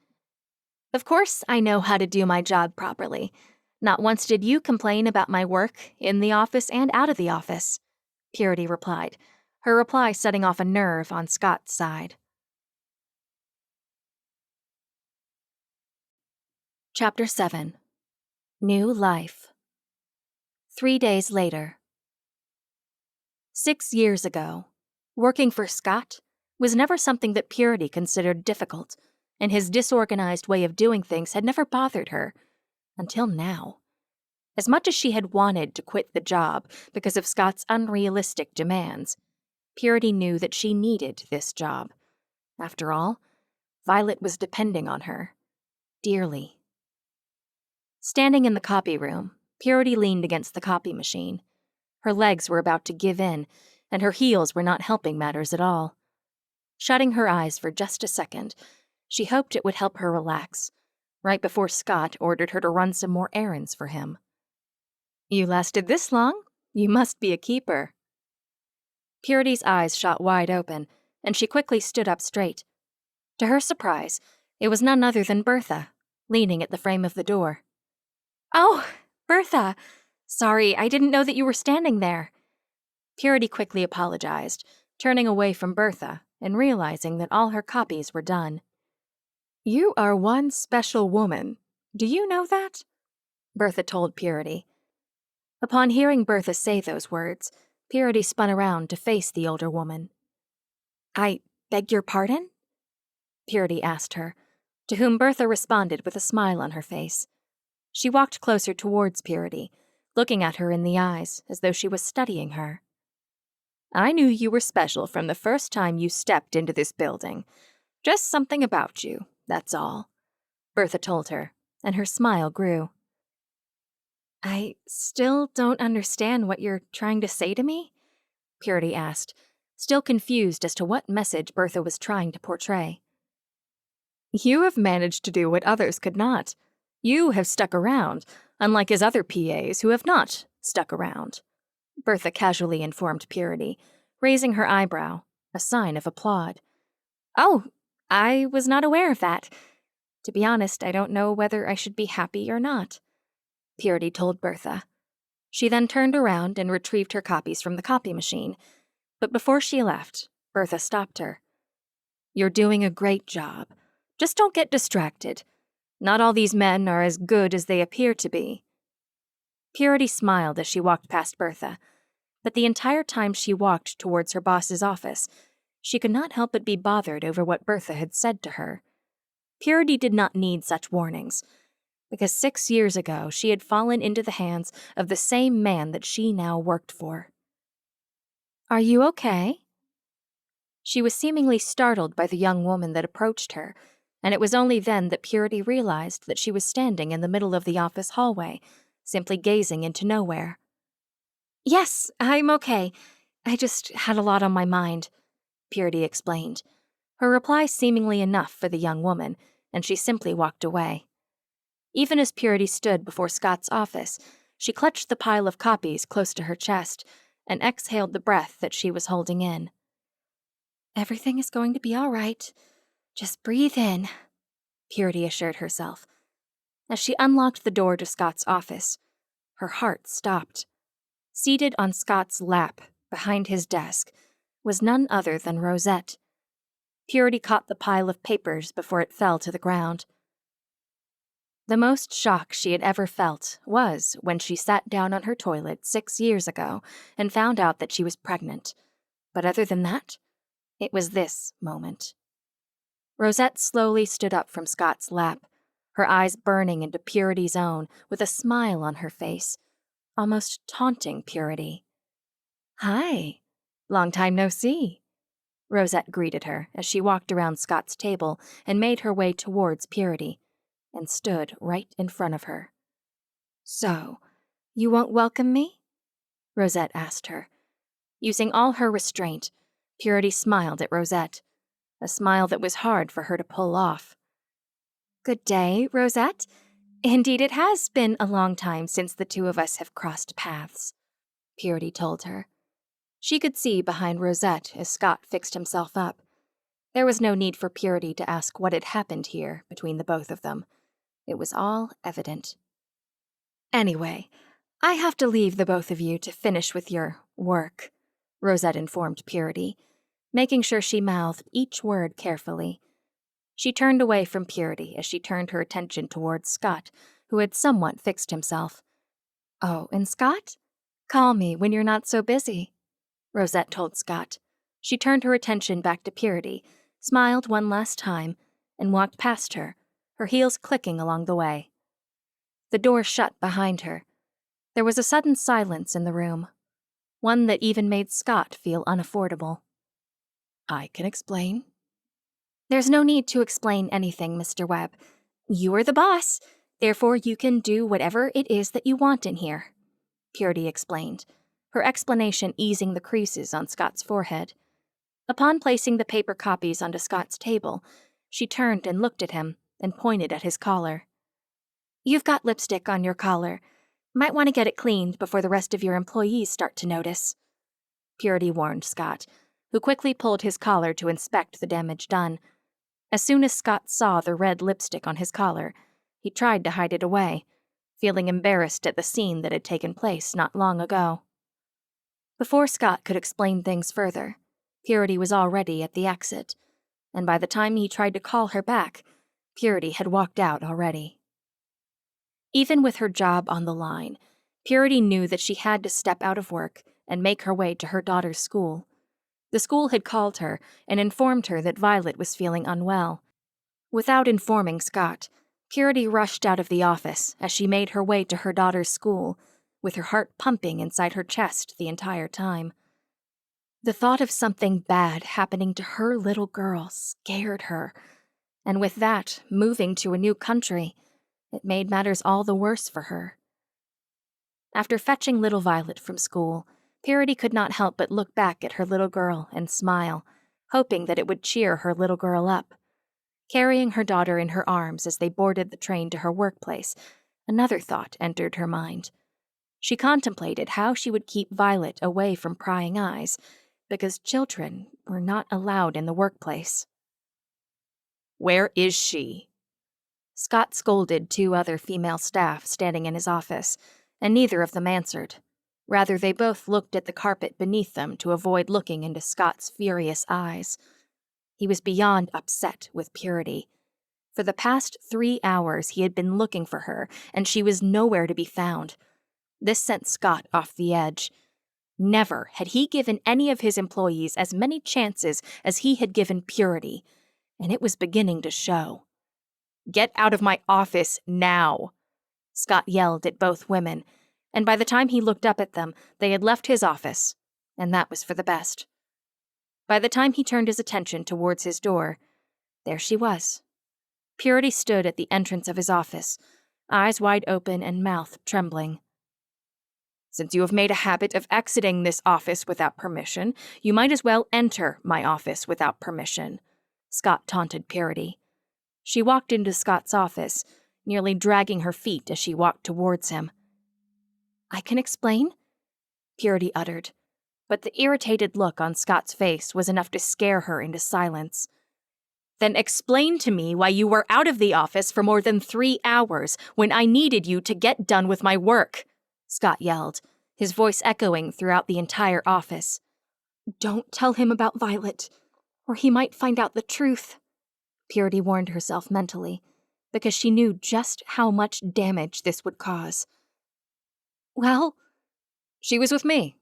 "Of course I know how to do my job properly. Not once did you complain about my work, in the office and out of the office," Purity replied, her reply setting off a nerve on Scott's side. Chapter 7. New Life. 3 days later. 6 years ago, working for Scott was never something that Purity considered difficult, and his disorganized way of doing things had never bothered her, until now. As much as she had wanted to quit the job because of Scott's unrealistic demands, Purity knew that she needed this job. After all, Violet was depending on her, dearly. Standing in the copy room, Purity leaned against the copy machine. Her legs were about to give in, and her heels were not helping matters at all. Shutting her eyes for just a second, she hoped it would help her relax, right before Scott ordered her to run some more errands for him. "You lasted this long? You must be a keeper." Purity's eyes shot wide open, and she quickly stood up straight. To her surprise, it was none other than Bertha, leaning at the frame of the door. "Oh, Bertha! Sorry, I didn't know that you were standing there." Purity quickly apologized, turning away from Bertha and realizing that all her copies were done. "You are one special woman. Do you know that?" Bertha told Purity. Upon hearing Bertha say those words, Purity spun around to face the older woman. I beg your pardon? Purity asked her, to whom Bertha responded with a smile on her face. She walked closer towards Purity, looking at her in the eyes as though she was studying her. I knew you were special from the first time you stepped into this building. Just something about you, that's all, Bertha told her, and her smile grew. I still don't understand what you're trying to say to me, Purity asked, still confused as to what message Bertha was trying to portray. You have managed to do what others could not. You have stuck around, unlike his other PAs who have not stuck around, Bertha casually informed Purity, raising her eyebrow, a sign of applaud. Oh, I was not aware of that. To be honest, I don't know whether I should be happy or not, Purity told Bertha. She then turned around and retrieved her copies from the copy machine, but before she left, Bertha stopped her. You're doing a great job. Just don't get distracted. Not all these men are as good as they appear to be. Purity smiled as she walked past Bertha, but the entire time she walked towards her boss's office, she could not help but be bothered over what Bertha had said to her. Purity did not need such warnings, because 6 years ago she had fallen into the hands of the same man that she now worked for. Are you okay? She was seemingly startled by the young woman that approached her, and it was only then that Purity realized that she was standing in the middle of the office hallway, simply gazing into nowhere. Yes, I'm okay. I just had a lot on my mind, Purity explained, her reply seemingly enough for the young woman, and she simply walked away. Even as Purity stood before Scott's office, she clutched the pile of copies close to her chest and exhaled the breath that she was holding in. Everything is going to be all right. Just breathe in, Purity assured herself. As she unlocked the door to Scott's office, her heart stopped. Seated on Scott's lap, behind his desk, was none other than Rosette. Purity caught the pile of papers before it fell to the ground. The most shock she had ever felt was when she sat down on her toilet 6 years ago and found out that she was pregnant. But other than that, it was this moment. Rosette slowly stood up from Scott's lap, her eyes burning into Purity's own with a smile on her face, almost taunting Purity. Hi, long time no see, Rosette greeted her as she walked around Scott's table and made her way towards Purity, and stood right in front of her. So, you won't welcome me? Rosette asked her. Using all her restraint, Purity smiled at Rosette, a smile that was hard for her to pull off. Good day, Rosette. Indeed, it has been a long time since the two of us have crossed paths, Purity told her. She could see behind Rosette as Scott fixed himself up. There was no need for Purity to ask what had happened here between the both of them. It was all evident. Anyway, I have to leave the both of you to finish with your work, Rosette informed Purity, making sure she mouthed each word carefully. She turned away from Purity as she turned her attention towards Scott, who had somewhat fixed himself. Oh, and Scott? Call me when you're not so busy, Rosette told Scott. She turned her attention back to Purity, smiled one last time, and walked past her, her heels clicking along the way. The door shut behind her. There was a sudden silence in the room, one that even made Scott feel unaffordable. I can explain. There's no need to explain anything, Mr. Webb. You are the boss, therefore you can do whatever it is that you want in here, Purity explained, her explanation easing the creases on Scott's forehead. Upon placing the paper copies onto Scott's table, she turned and looked at him and pointed at his collar. You've got lipstick on your collar. Might want to get it cleaned before the rest of your employees start to notice, Purity warned Scott, who quickly pulled his collar to inspect the damage done. As soon as Scott saw the red lipstick on his collar, he tried to hide it away, feeling embarrassed at the scene that had taken place not long ago. Before Scott could explain things further, Purity was already at the exit, and by the time he tried to call her back, Purity had walked out already. Even with her job on the line, Purity knew that she had to step out of work and make her way to her daughter's school. The school had called her and informed her that Violet was feeling unwell. Without informing Scott, Purity rushed out of the office as she made her way to her daughter's school, with her heart pumping inside her chest the entire time. The thought of something bad happening to her little girl scared her, and with that, moving to a new country, it made matters all the worse for her. After fetching little Violet from school, Purity could not help but look back at her little girl and smile, hoping that it would cheer her little girl up. Carrying her daughter in her arms as they boarded the train to her workplace, another thought entered her mind. She contemplated how she would keep Violet away from prying eyes, because children were not allowed in the workplace. "Where is she?" Scott scolded 2 other female staff standing in his office, and neither of them answered. Rather, they both looked at the carpet beneath them to avoid looking into Scott's furious eyes. He was beyond upset with Purity. For the past 3 hours he had been looking for her, and she was nowhere to be found. This sent Scott off the edge. Never had he given any of his employees as many chances as he had given Purity, and it was beginning to show. "Get out of my office now!" Scott yelled at both women, and by the time he looked up at them, they had left his office, and that was for the best. By the time he turned his attention towards his door, there she was. Purity stood at the entrance of his office, eyes wide open and mouth trembling. "Since you have made a habit of exiting this office without permission, you might as well enter my office without permission," Scott taunted Purity. She walked into Scott's office, nearly dragging her feet as she walked towards him. "I can explain," Purity uttered, but the irritated look on Scott's face was enough to scare her into silence. "Then explain to me why you were out of the office for more than 3 hours when I needed you to get done with my work," Scott yelled, his voice echoing throughout the entire office. "Don't tell him about Violet, or he might find out the truth," Purity warned herself mentally, because she knew just how much damage this would cause. "Well, she was with me."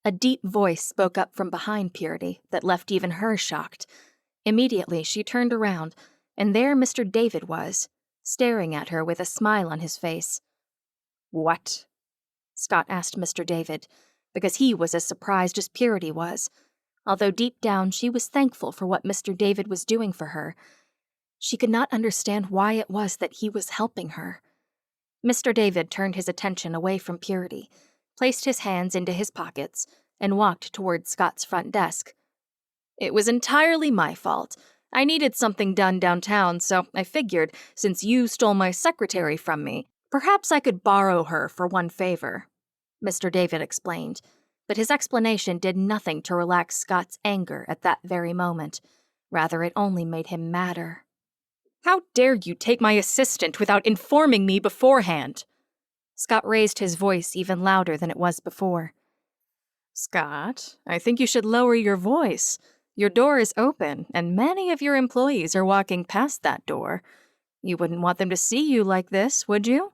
A deep voice spoke up from behind Purity that left even her shocked. Immediately, she turned around, and there Mr. David was, staring at her with a smile on his face. "What?" Scott asked Mr. David, because he was as surprised as Purity was, although deep down she was thankful for what Mr. David was doing for her. She could not understand why it was that he was helping her. Mr. David turned his attention away from Purity, placed his hands into his pockets, and walked toward Scott's front desk. "It was entirely my fault. I needed something done downtown, so I figured, since you stole my secretary from me, perhaps I could borrow her for one favor," Mr. David explained, but his explanation did nothing to relax Scott's anger at that very moment. Rather, it only made him madder. "How dare you take my assistant without informing me beforehand?" Scott raised his voice even louder than it was before. "Scott, I think you should lower your voice. Your door is open, and many of your employees are walking past that door. You wouldn't want them to see you like this, would you?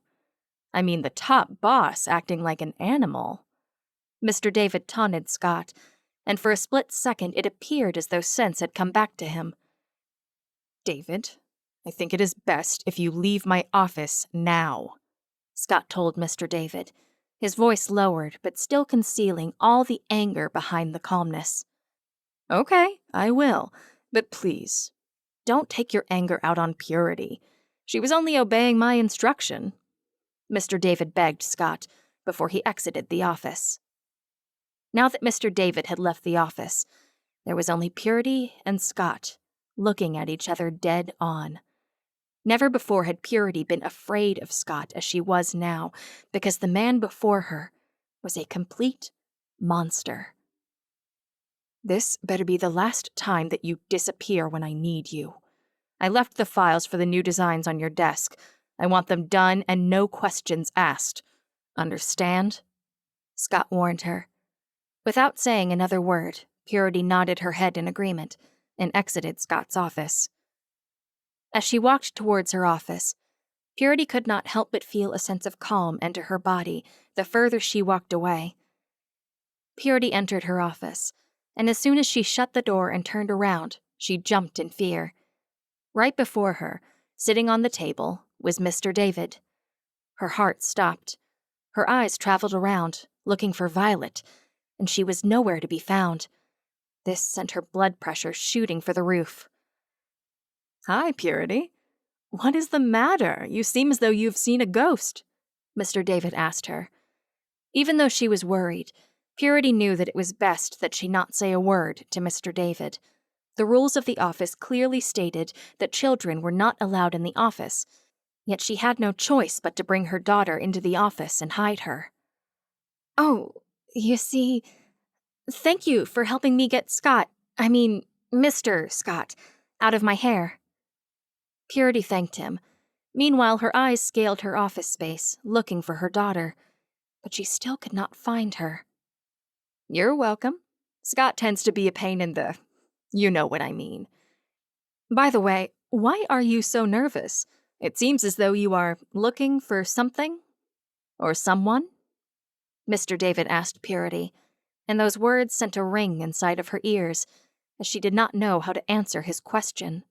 I mean, the top boss acting like an animal." Mr. David taunted Scott, and for a split second it appeared as though sense had come back to him. "David, I think it is best if you leave my office now," Scott told Mr. David, his voice lowered but still concealing all the anger behind the calmness. "Okay, I will, but please, don't take your anger out on Purity. She was only obeying my instruction," Mr. David begged Scott before he exited the office. Now that Mr. David had left the office, there was only Purity and Scott, looking at each other dead on. Never before had Purity been afraid of Scott as she was now, because the man before her was a complete monster. "This better be the last time that you disappear when I need you. I left the files for the new designs on your desk. I want them done and no questions asked. Understand?" Scott warned her. Without saying another word, Purity nodded her head in agreement and exited Scott's office. As she walked towards her office, Purity could not help but feel a sense of calm enter her body the further she walked away. Purity entered her office, and as soon as she shut the door and turned around, she jumped in fear. Right before her, sitting on the table, was Mr. David. Her heart stopped. Her eyes traveled around, looking for Violet, and she was nowhere to be found. This sent her blood pressure shooting for the roof. "Hi, Purity. What is the matter? You seem as though you've seen a ghost," Mr. David asked her. Even though she was worried, Purity knew that it was best that she not say a word to Mr. David. The rules of the office clearly stated that children were not allowed in the office, yet she had no choice but to bring her daughter into the office and hide her. "Oh, you see, thank you for helping me get Mr. Scott, out of my hair." Purity thanked him. Meanwhile, her eyes scaled her office space, looking for her daughter, but she still could not find her. "You're welcome. Scott tends to be a pain in the... You know what I mean. By the way, why are you so nervous? It seems as though you are looking for something? Or someone?" Mr. David asked Purity, and those words sent a ring inside of her ears, as she did not know how to answer his question.